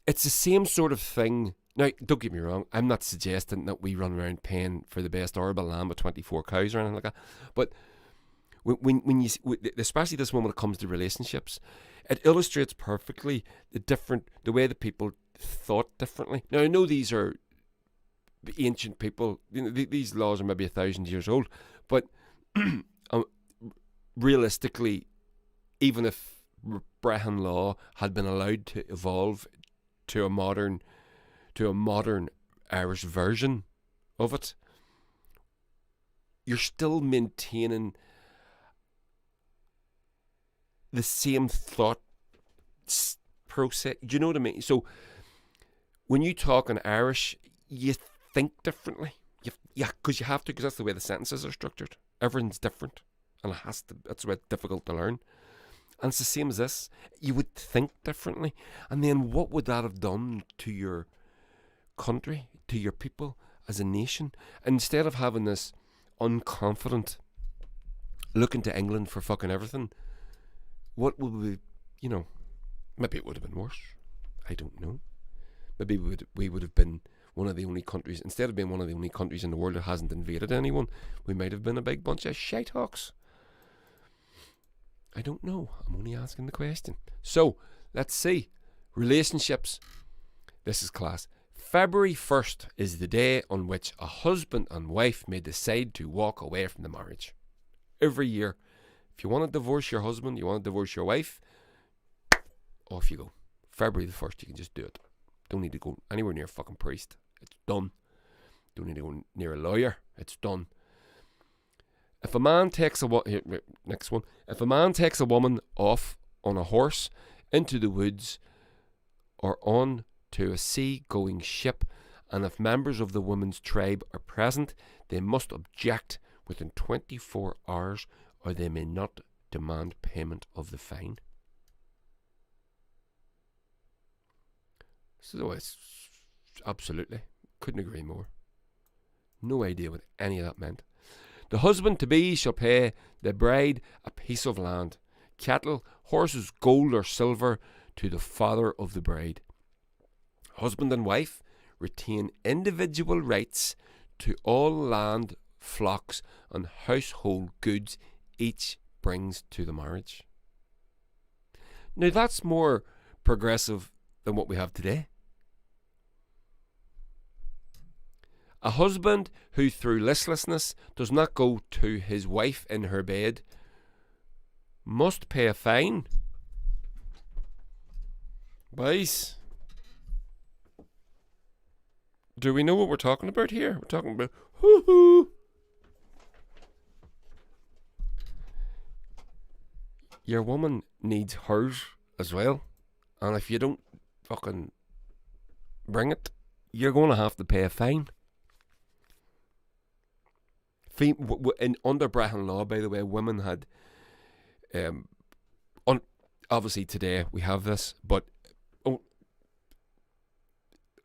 it's the same sort of thing. Now, don't get me wrong, I'm not suggesting that we run around paying for the best arable land with 24 cows or anything like that. But when you, especially this one when it comes to relationships, it illustrates perfectly the way that people thought differently. Now, I know these are ancient people. You know, these laws are maybe 1,000 years old, but realistically, even if Brehon law had been allowed to evolve to a modern Irish version of it, you're still maintaining the same thought process. Do you know what I mean? So when you talk in Irish, you think differently. Because you have to, because that's the way the sentences are structured. Everything's different, and that's why it's difficult to learn. And it's the same as this. You would think differently, and then what would that have done to your country, to your people as a nation? And instead of having this unconfident looking to England for fucking everything, what would we, maybe it would have been worse. I don't know. Maybe we would have been one of the only countries, instead of being one of the only countries in the world that hasn't invaded anyone, we might have been a big bunch of shitehawks. I don't know. I'm only asking the question. So, let's see. Relationships. This is class. February 1st is the day on which a husband and wife may decide to walk away from the marriage. Every year. If you want to divorce your husband, you want to divorce your wife, off you go. February the 1st, you can just do it. Don't need to go anywhere near a fucking priest. It's done. Don't need to go near a lawyer. It's done. If a man takes next one. If a man takes a woman off on a horse into the woods or on to a sea-going ship, and if members of the woman's tribe are present, they must object within 24 hours, or they may not demand payment of the fine. So it's absolutely, couldn't agree more. No idea what any of that meant. The husband-to-be shall pay the bride a piece of land, cattle, horses, gold or silver to the father of the bride. Husband and wife retain individual rights to all land, flocks and household goods each brings to the marriage. Now that's more progressive than what we have today. A husband who through listlessness does not go to his wife in her bed must pay a fine. Boys, do we know what we're talking about here? We're talking about hoo-hoo. Your woman needs hers as well. And if you don't fucking bring it, you're going to have to pay a fine. Under Brehon law, by the way, women had, obviously today we have this, but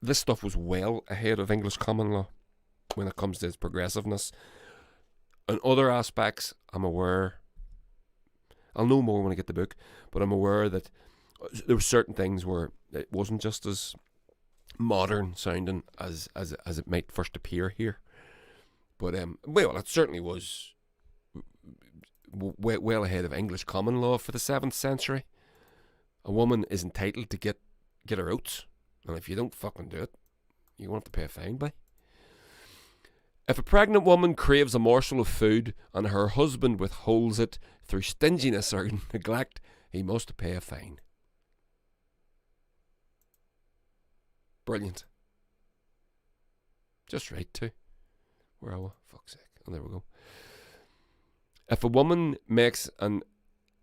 this stuff was well ahead of English common law when it comes to its progressiveness. In other aspects, I'm aware, I'll know more when I get the book, but I'm aware that there were certain things where it wasn't just as modern sounding as it might first appear here. But, well, it certainly was well ahead of English common law for the 7th century. A woman is entitled to get her oats, and if you don't fucking do it, you won't have to pay a fine by. If a pregnant woman craves a morsel of food and her husband withholds it through stinginess or neglect, he must pay a fine. Brilliant. Just right too. Where are we? Fuck's sake. Oh, there we go. If a woman makes an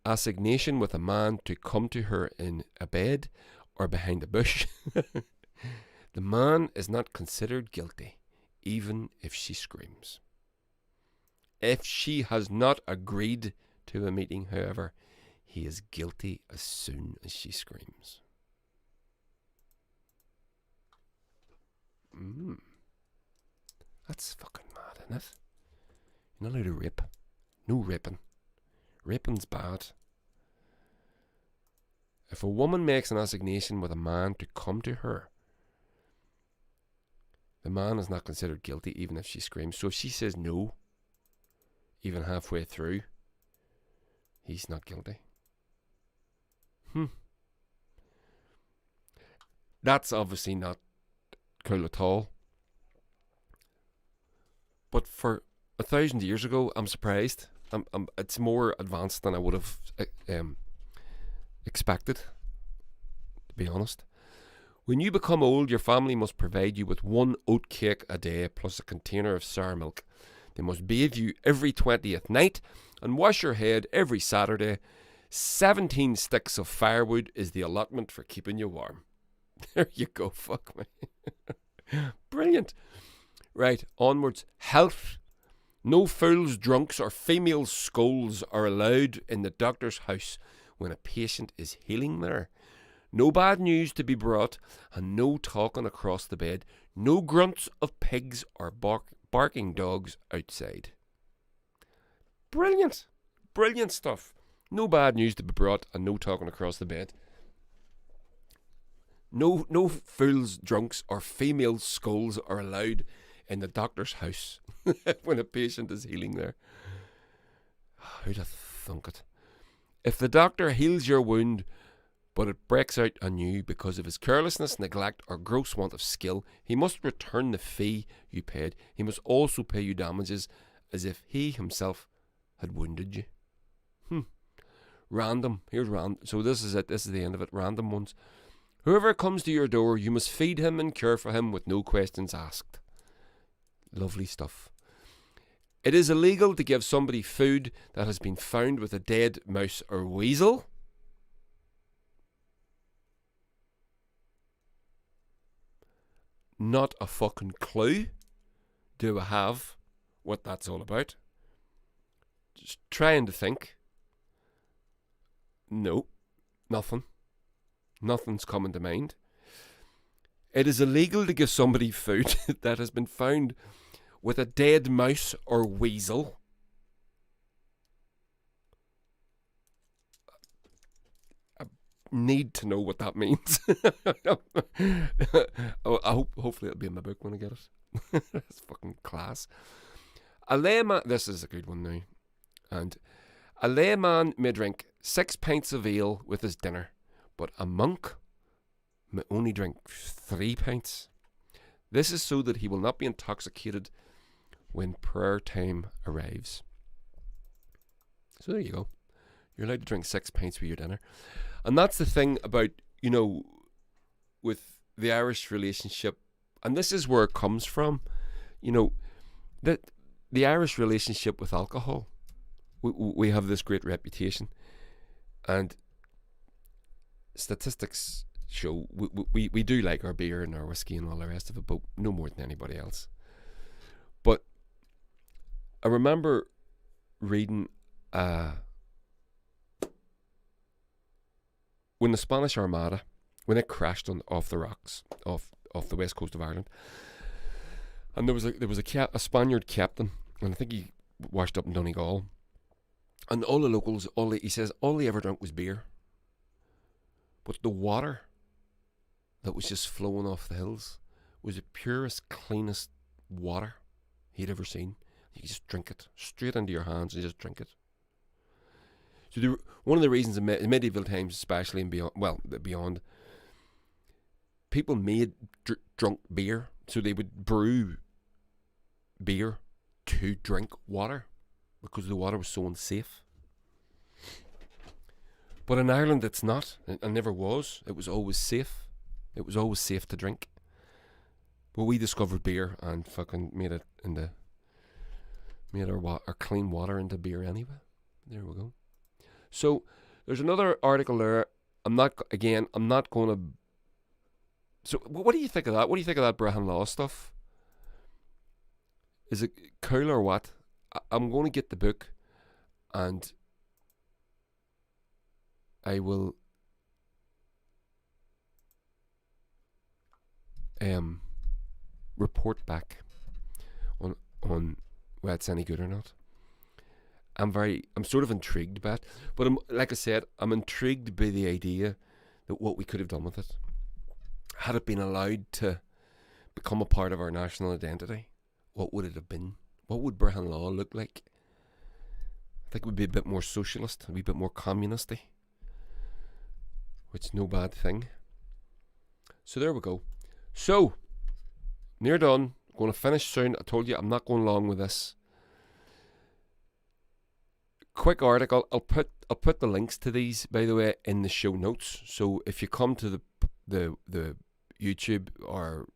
assignation with a man to come to her in a bed or behind a bush, the man is not considered guilty, even if she screams. If she has not agreed to a meeting, however, he is guilty as soon as she screams. That's fucking mad, isn't it? You're not allowed to rape. No raping. Raping's bad. If a woman makes an assignation with a man to come to her, the man is not considered guilty even if she screams. So if she says no, even halfway through, he's not guilty. That's obviously not cool at all. But for 1,000 years ago, I'm surprised. It's more advanced than I would have expected, to be honest. When you become old, your family must provide you with 1 oat cake a day plus a container of sour milk. They must bathe you every 20th night and wash your head every Saturday. 17 sticks of firewood is the allotment for keeping you warm. There you go, fuck me. Brilliant. Right, onwards. Health. No fools, drunks or female scolds are allowed in the doctor's house when a patient is healing there. No bad news to be brought, and no talking across the bed. No grunts of pigs or barking dogs outside. Brilliant. Brilliant stuff. No bad news to be brought, and no talking across the bed. No fools, drunks or female scolds are allowed in the doctor's house when a patient is healing there. Who'd have thunk it? If the doctor heals your wound, but it breaks out anew because of his carelessness, neglect, or gross want of skill, he must return the fee you paid. He must also pay you damages as if he himself had wounded you. Random. Here's random. So this is it. This is the end of it. Random ones. Whoever comes to your door, you must feed him and care for him with no questions asked. Lovely stuff. It is illegal to give somebody food that has been found with a dead mouse or weasel. Not a fucking clue do I have what that's all about. Just trying to think. No, nothing. Nothing's coming to mind. It is illegal to give somebody food that has been found with a dead mouse or weasel. I need to know what that means. Hopefully it'll be in my book when I get it. That's fucking class. A layman, this is a good one now. And a layman may drink 6 pints of ale with his dinner, but a monk may only drink 3 pints. This is so that he will not be intoxicated when prayer time arrives. So there you go. You're allowed to drink 6 pints with your dinner. And that's the thing about, you know, with the Irish relationship, and this is where it comes from, you know, that the Irish relationship with alcohol, we have this great reputation, and statistics show we do like our beer and our whiskey and all the rest of it, but no more than anybody else. But I remember reading when the Spanish Armada, when it crashed off the rocks off the west coast of Ireland, and there was a Spaniard captain, and I think he washed up in Donegal, and all the locals, he says all they ever drank was beer, but the water that was just flowing off the hills was the purest, cleanest water he'd ever seen. You just drink it straight into your hands and just drink it. So one of the reasons in medieval times, especially and beyond, people made drunk beer, so they would brew beer to drink water because the water was so unsafe. But in Ireland, it's not, and never was. It was always safe. It was always safe to drink. But we discovered beer and fucking made our clean water into beer anyway. There we go. So there's another article there. I'm not going to. So what do you think of that? What do you think of that Brehon Law stuff? Is it cool or what? I'm going to get the book, and I will report back on whether it's any good or not. I'm sort of intrigued by it, but like I said, I'm intrigued by the idea that what we could have done with it, had it been allowed to become a part of our national identity, what would it have been? What would Brehon Law look like? I think it would be a bit more socialist, a wee bit more communisty, which is no bad thing. So there we go. So, near done. Going to finish soon. I told you I'm not going long with this. Quick article. I'll put the links to these, by the way, in the show notes. So if you come to the YouTube or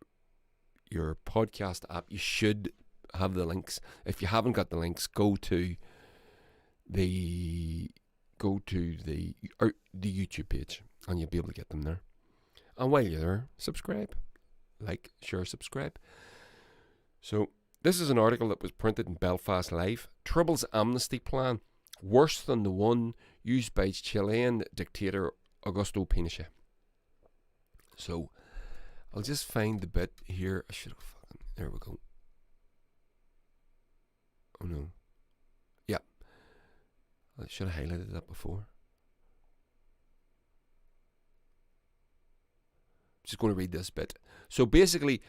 your podcast app, you should have the links. If you haven't got the links, go to the YouTube page, and you'll be able to get them there. And while you're there, subscribe, like, share, subscribe. So this is an article that was printed in Belfast Live. Troubles amnesty plan worse than the one used by Chilean dictator Augusto Pinochet. So I'll just find the bit here. There we go. Oh no. Yeah. I should have highlighted that before. Just going to read this bit. So basically,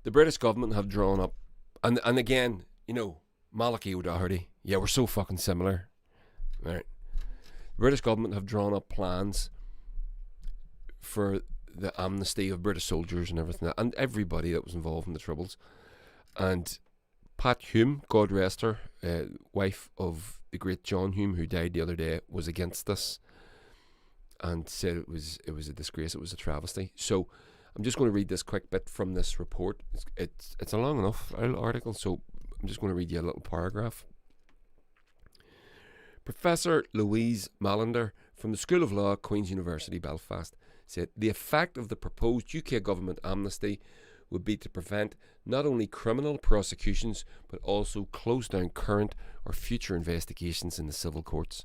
the British government have drawn up, and again, you know, Malachy O'Doherty, yeah, we're so fucking similar. Right. The British government have drawn up plans for the amnesty of British soldiers and everything, and everybody that was involved in the Troubles. And Pat Hume, God rest her, wife of the great John Hume, who died the other day, was against this and said it was a disgrace, it was a travesty. So I'm just going to read this quick bit from this report. It's a long enough article, so I'm just going to read you a little paragraph. Professor Louise Mallender from the School of Law at Queen's University Belfast said the effect of the proposed UK government amnesty would be to prevent not only criminal prosecutions but also close down current or future investigations in the civil courts.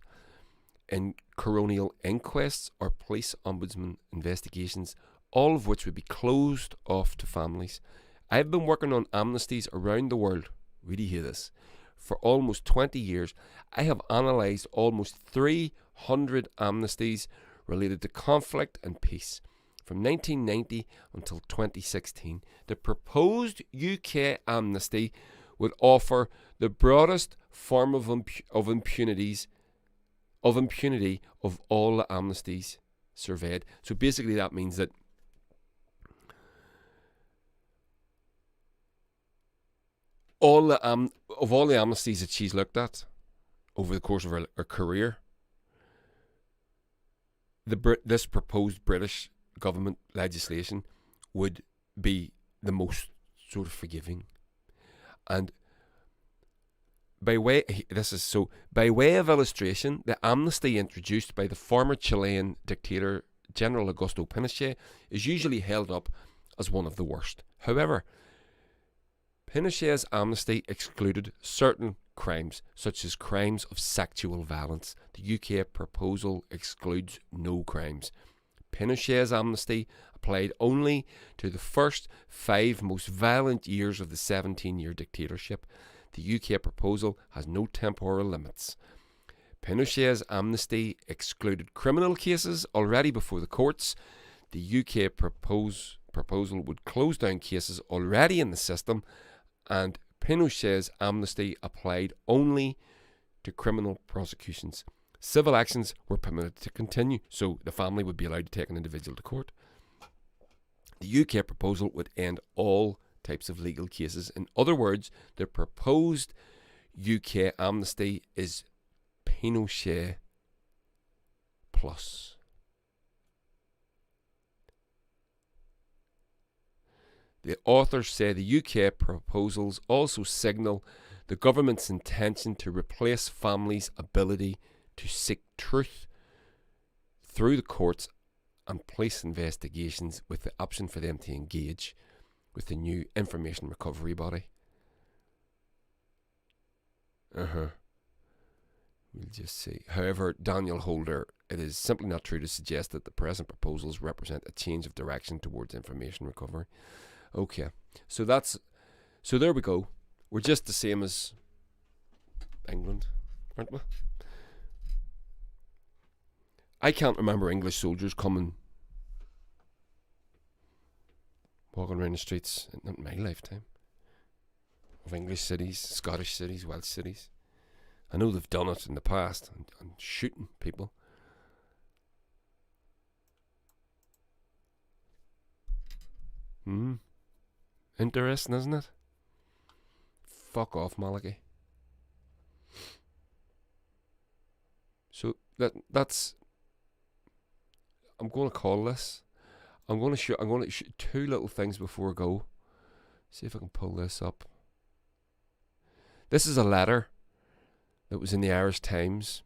In coronial inquests or police ombudsman investigations, all of which would be closed off to families. I've been working on amnesties around the world, really hear this, for almost 20 years. I have analysed almost 300 amnesties related to conflict and peace. From 1990 until 2016, the proposed UK amnesty would offer the broadest form of impunity of all the amnesties surveyed. So basically that means that all the amnesties that she's looked at over the course of her career, this proposed British government legislation would be the most sort of forgiving. And by way of illustration, the amnesty introduced by the former Chilean dictator General Augusto Pinochet is usually held up as one of the worst. However, Pinochet's amnesty excluded certain crimes, such as crimes of sexual violence. The UK proposal excludes no crimes. Pinochet's amnesty applied only to the first 5 most violent years of the 17-year dictatorship. The UK proposal has no temporal limits. Pinochet's amnesty excluded criminal cases already before the courts. The UK proposal would close down cases already in the system, and Pinochet's amnesty applied only to criminal prosecutions. Civil actions were permitted to continue, so the family would be allowed to take an individual to court. The UK proposal would end all types of legal cases. In other words, the proposed UK amnesty is Pinochet plus. The authors say the UK proposals also signal the government's intention to replace families' ability to seek truth through the courts and police investigations with the option for them to engage with the new information recovery body. We'll just see. However, Daniel Holder, it is simply not true to suggest that the present proposals represent a change of direction towards information recovery. Okay, so there we go. We're just the same as England, aren't we? I can't remember English soldiers walking around the streets, not in my lifetime, of English cities, Scottish cities, Welsh cities. I know they've done it in the past and shooting people. Interesting, isn't it? Fuck off, Malachi. So that's. I'm going to call this. I'm going to shoot 2 little things before I go. See if I can pull this up. This is a letter that was in the Irish Times.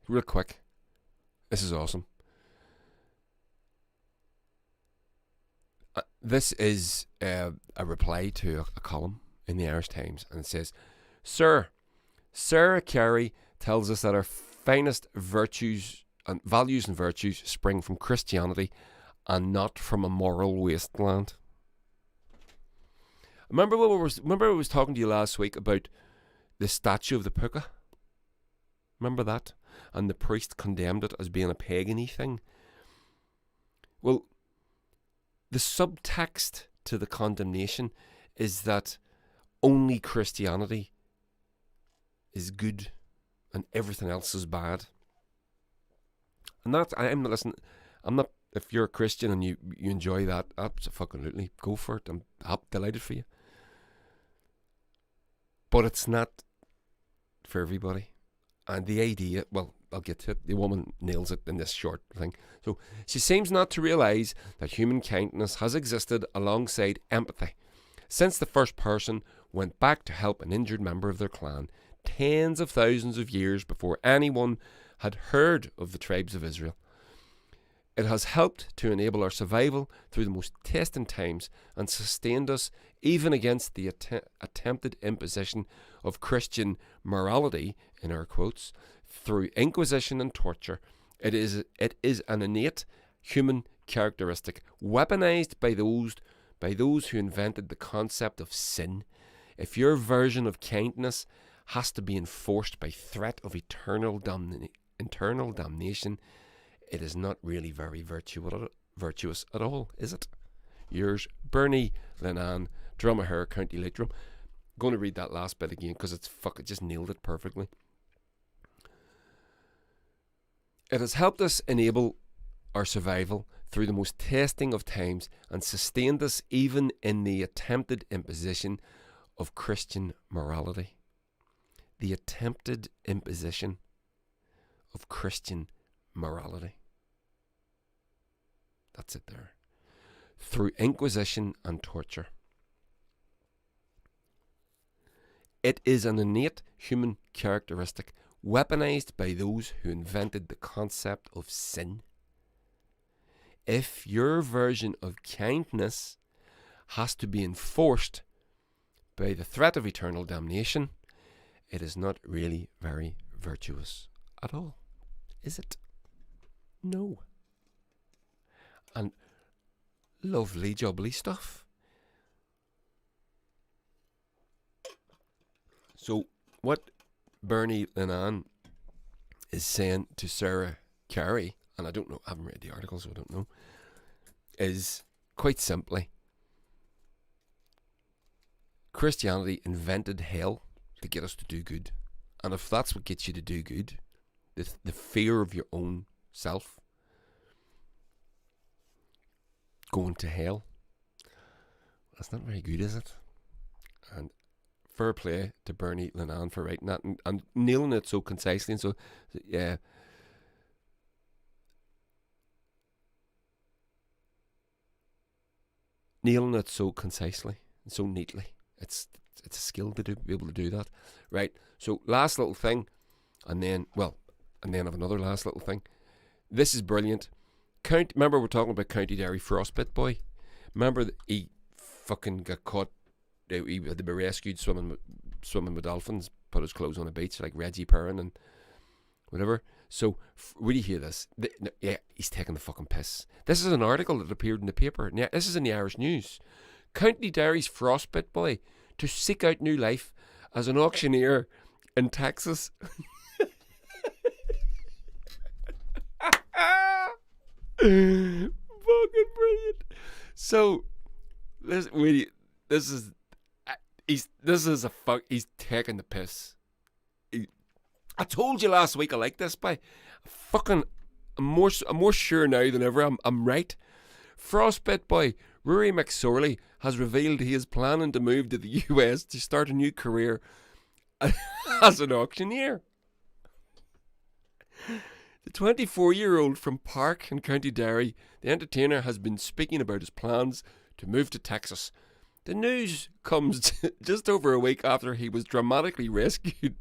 Real quick. This is awesome. This is a reply to a column in the Irish Times, and it says, Sir, Sarah Carey tells us that our finest values and virtues spring from Christianity and not from a moral wasteland. Remember I was talking to you last week about the statue of the puka? Remember that? And the priest condemned it as being a pagan-y thing. Well, the subtext to the condemnation is that only Christianity is good and everything else is bad. And I'm not, if you're a Christian and you enjoy that, absolutely, go for it. I'm delighted for you. But it's not for everybody. And the idea, well, I'll get to it. The woman nails it in this short thing. So she seems not to realise that human kindness has existed alongside empathy since the first person went back to help an injured member of their clan tens of thousands of years before anyone had heard of the tribes of Israel. It has helped to enable our survival through the most testing times and sustained us even against the attempted imposition of Christian morality, in air quotes, through inquisition and torture. It is an innate human characteristic, weaponized by those who invented the concept of sin. If your version of kindness has to be enforced by threat of eternal damnation, it is not really very virtuous at all, is it? Yours, Bernie Linan, Dromahair, County Leitrim. I'm going to read that last bit again because it just nailed it perfectly. It has helped us enable our survival through the most testing of times and sustained us even in the attempted imposition of Christian morality. The attempted imposition of Christian morality. That's it there. Through inquisition and torture. It is an innate human characteristic, weaponized by those who invented the concept of sin. If your version of kindness has to be enforced by the threat of eternal damnation, it is not really very virtuous at all, is it? No. And lovely jubbly stuff. So what Bernie Linan is saying to Sarah Carey, and I don't know, I haven't read the article, so I don't know, is quite simply, Christianity invented hell to get us to do good. And if that's what gets you to do good, the fear of your own self, going to hell, that's not very good, is it? And fair play to Bernie Linan for writing that and nailing it so concisely. And so, yeah. Nailing it so concisely and so neatly. It's a skill to be able to do that. Right. So last little thing, and then I have another last little thing. This is brilliant. Remember we're talking about County Derry Frostbit Boy? Remember that he fucking got caught. He had to be rescued swimming with dolphins, put his clothes on a beach like Reggie Perrin and whatever. So, will you hear this? Yeah, he's taking the fucking piss. This is an article that appeared in the paper. Yeah, this is in the Irish News. County Derry's Frostbit Boy to seek out new life as an auctioneer in Texas. Fucking brilliant. So, he's taking the piss. I told you last week I like this, boy. I'm more sure now than ever I'm right. Frostbit Boy Rory McSorley has revealed he is planning to move to the US to start a new career as an auctioneer. The 24-year-old from Park in County Derry, the entertainer, has been speaking about his plans to move to Texas. The news comes just over a week after he was dramatically rescued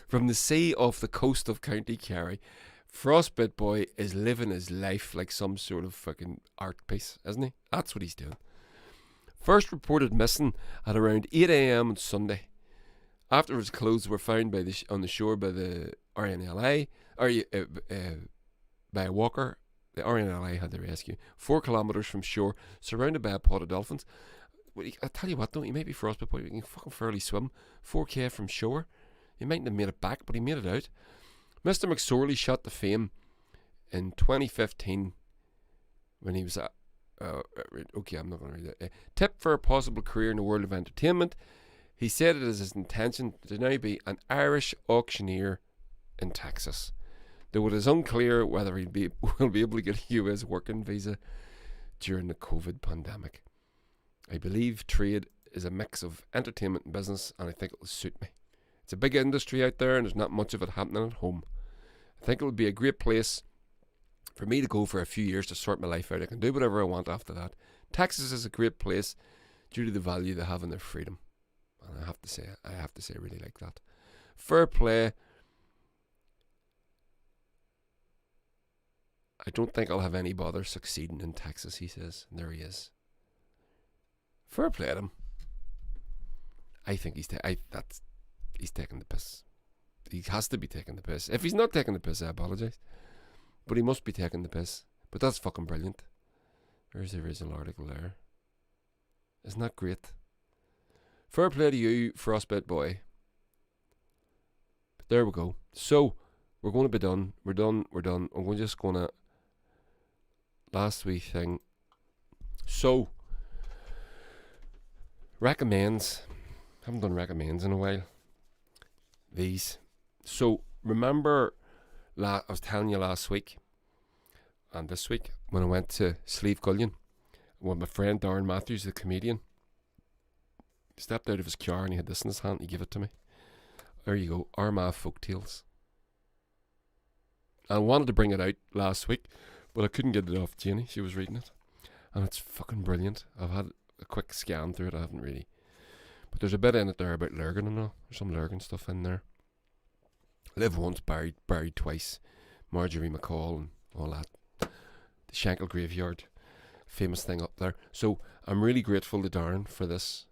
from the sea off the coast of County Kerry. Frostbit Boy is living his life like some sort of fucking art piece, isn't he? That's what he's doing. First reported missing at around 8 a.m. on Sunday. After his clothes were found on the shore by the RNLA, by a walker, the RNLA had to rescue 4 kilometres from shore, surrounded by a pod of dolphins. Well, I tell you what, don't you? Maybe Frostbit Boy, you can fucking fairly swim 4k from shore. He mightn't have made it back, but he made it out. Mr. McSorley shot to fame in 2015 when he was at. Okay, I'm not going to read that. Tip for a possible career in the world of entertainment. He said it is his intention to now be an Irish auctioneer in Texas, though it is unclear whether will be able to get a US working visa during the COVID pandemic. I believe trade is a mix of entertainment and business, and I think it will suit me. It's a big industry out there, and there's not much of it happening at home. I I think it would be a great place for me to go for a few years to sort my life out. I can do whatever I want after that. Texas is a great place due to the value they have in their freedom. And I have to say, I really like that. Fair play. I don't think I'll have any bother succeeding in Texas, he says. And there he is. Fair play to him. I think he's taking the piss. He has to be taking the piss. If he's not taking the piss, I apologise. But he must be taking the piss. But that's fucking brilliant. There's the original article there. Isn't that great? Fair play to you, Frostbite Boy. But there we go. So, we're going to be done. We're done. I'm just going to... Last wee thing. So, recommends. Haven't done recommends in a while. These. So, remember, I was telling you last week and this week when I went to Slieve Gullion with my friend Darren Matthews, the comedian. He stepped out of his car and he had this in his hand. He gave it to me. There you go. Armagh Folktales. I wanted to bring it out last week, but I couldn't get it off Janie. She was reading it. And it's fucking brilliant. I've had a quick scan through it. I haven't really. But there's a bit in it there about Lurgan and all. There's some Lurgan stuff in there. Live once, buried twice. Marjorie McCall and all that. The Shankill Graveyard. Famous thing up there. So I'm really grateful to Darren for this.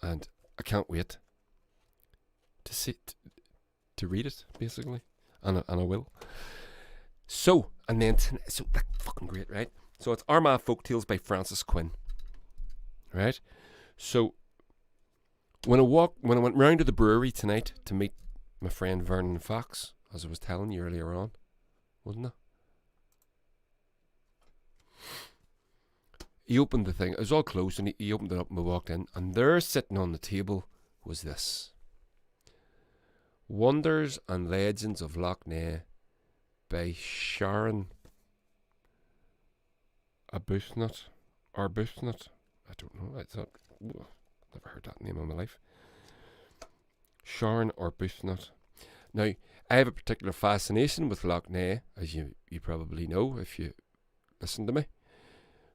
And I can't wait to sit to read it, basically. And I will. So, and then so that's fucking great, right? So it's Armagh Folktales by Francis Quinn. Right? So when I went round to the brewery tonight to meet my friend Vernon Fox, as I was telling you earlier on, wasn't it? He opened the thing. It was all closed, and he opened it up, and we walked in, and there, sitting on the table, was this: Wonders and Legends of Loch Ness by Sharon Arbuthnot. I don't know. I thought, never heard that name in my life. Sharon Arbuthnot. Now, I have a particular fascination with Loch Ness, as you probably know if you listen to me,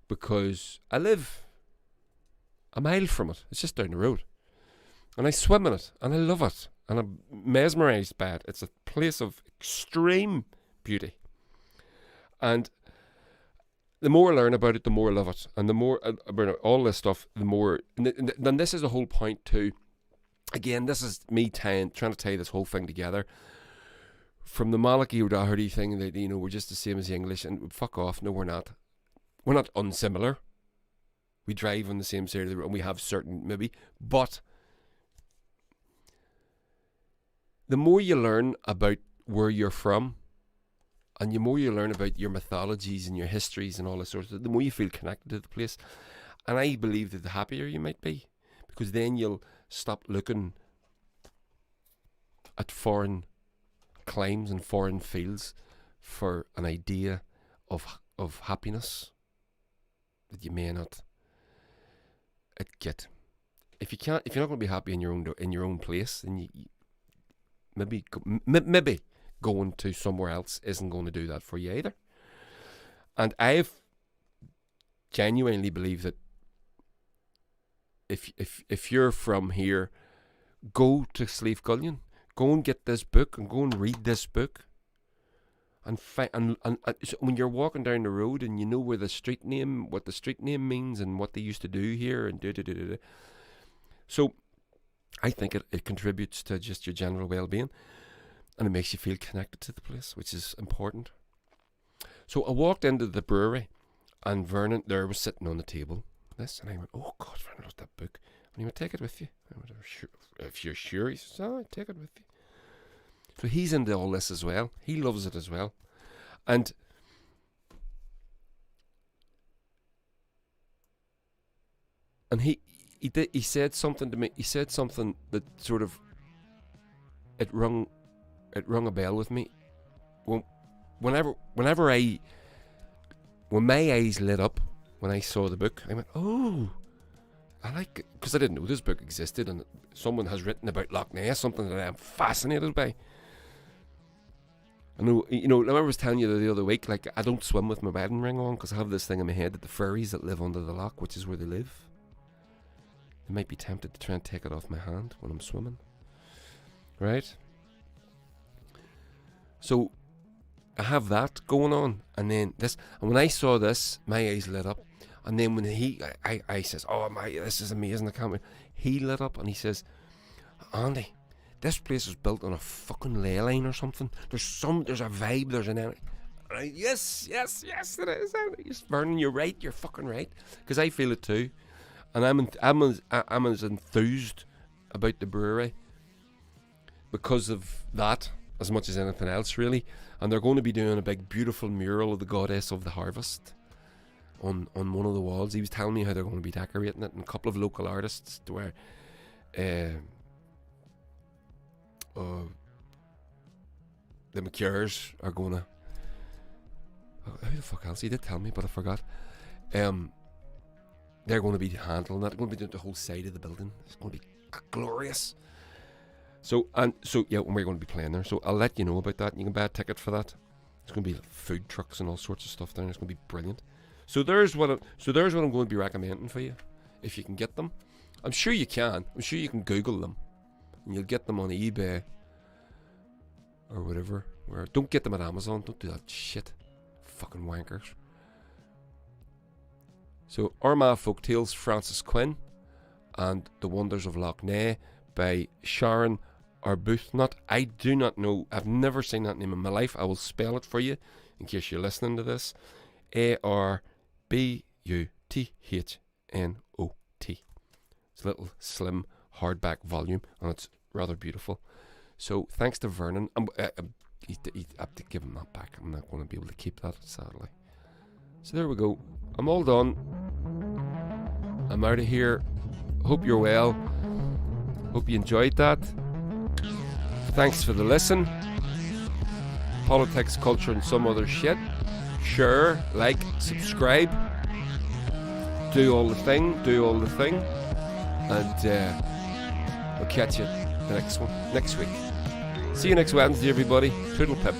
because I live a mile from it. It's just down the road. And I swim in it, and I love it, and I'm mesmerised by it. It's a place of extreme beauty. And the more I learn about it, the more I love it. And the more about all this stuff, the more... And then this is the whole point too. Again, this is me trying to tie this whole thing together. From the Malachy O'Doherty thing that, we're just the same as the English, and fuck off. No, we're not. We're not unsimilar. We drive on the same side of the road, and we have certain, maybe. But the more you learn about where you're from, and the more you learn about your mythologies and your histories and all this sort of stuff, the more you feel connected to the place. And I believe that the happier you might be, because then you'll stop looking at foreign climes and foreign fields for an idea of happiness that you may not get. If you're not going to be happy in your own place, then you maybe going to somewhere else isn't going to do that for you either. And I've genuinely believe that if you're from here, go to Slieve Gullion, go and get this book and go and read this book, and so when you're walking down the road and you know what the street name means and what they used to do here and da. So I think it contributes to just your general well-being, and it makes you feel connected to the place, which is important. So I walked into the brewery, and Vernon there was sitting on the table. And I went, oh God, Vernon loves that book. And he went, take it with you. I went, sure, if you're sure. He says, oh, take it with you. So he's into all this as well. He loves it as well. And he said something to me. He said something that sort of it rung a bell with me. When my eyes lit up when I saw the book, I went, oh, I like it, because I didn't know this book existed, and someone has written about Loch Ness, something that I'm fascinated by. I know, you know, remember I was telling you the other week, like, I don't swim with my wedding ring on because I have this thing in my head that the fairies that live under the loch, which is where they live, they might be tempted to try and take it off my hand when I'm swimming. Right? So, I have that going on, and then this, and when I saw this, my eyes lit up, and then when I says, oh my, this is amazing, I can't wait. He lit up, and he says, Andy, this place is built on a fucking ley line or something. There's a vibe, there's an energy. Yes, it is. Yes, Vernon, you're right, you're fucking right. Because I feel it too. And I'm as enthused about the brewery because of that as much as anything else, really. And they're going to be doing a big, beautiful mural of the goddess of the harvest on one of the walls. He was telling me how they're going to be decorating it, and a couple of local artists to where the McCures are going to... who the fuck else? He did tell me, but I forgot. They're going to be handling that. They're going to be doing the whole side of the building. It's going to be glorious. So yeah, we're going to be playing there. So I'll let you know about that. You can buy a ticket for that. There's going to be food trucks and all sorts of stuff there. It's going to be brilliant. So there's what I'm going to be recommending for you, if you can get them. I'm sure you can. I'm sure you can Google them, and you'll get them on eBay or whatever. Don't get them at Amazon. Don't do that shit. Fucking wankers. So Armagh Folktales, Francis Quinn, and The Wonders of Loch Ness by Sharon Arbuthnot. I do not know. I've never seen that name in my life. I will spell it for you in case you're listening to this. Arbuthnot. It's a little slim hardback volume, and it's rather beautiful. So thanks to Vernon. I have to give him that back. I'm not going to be able to keep that, sadly. So there we go. I'm all done. I'm out of here. Hope you're well. Hope you enjoyed that. Thanks for the listen. Politics, culture, and some other shit. Share, like, subscribe. Do all the thing. And we'll catch you the next week. See you next Wednesday, everybody. Toodle pip.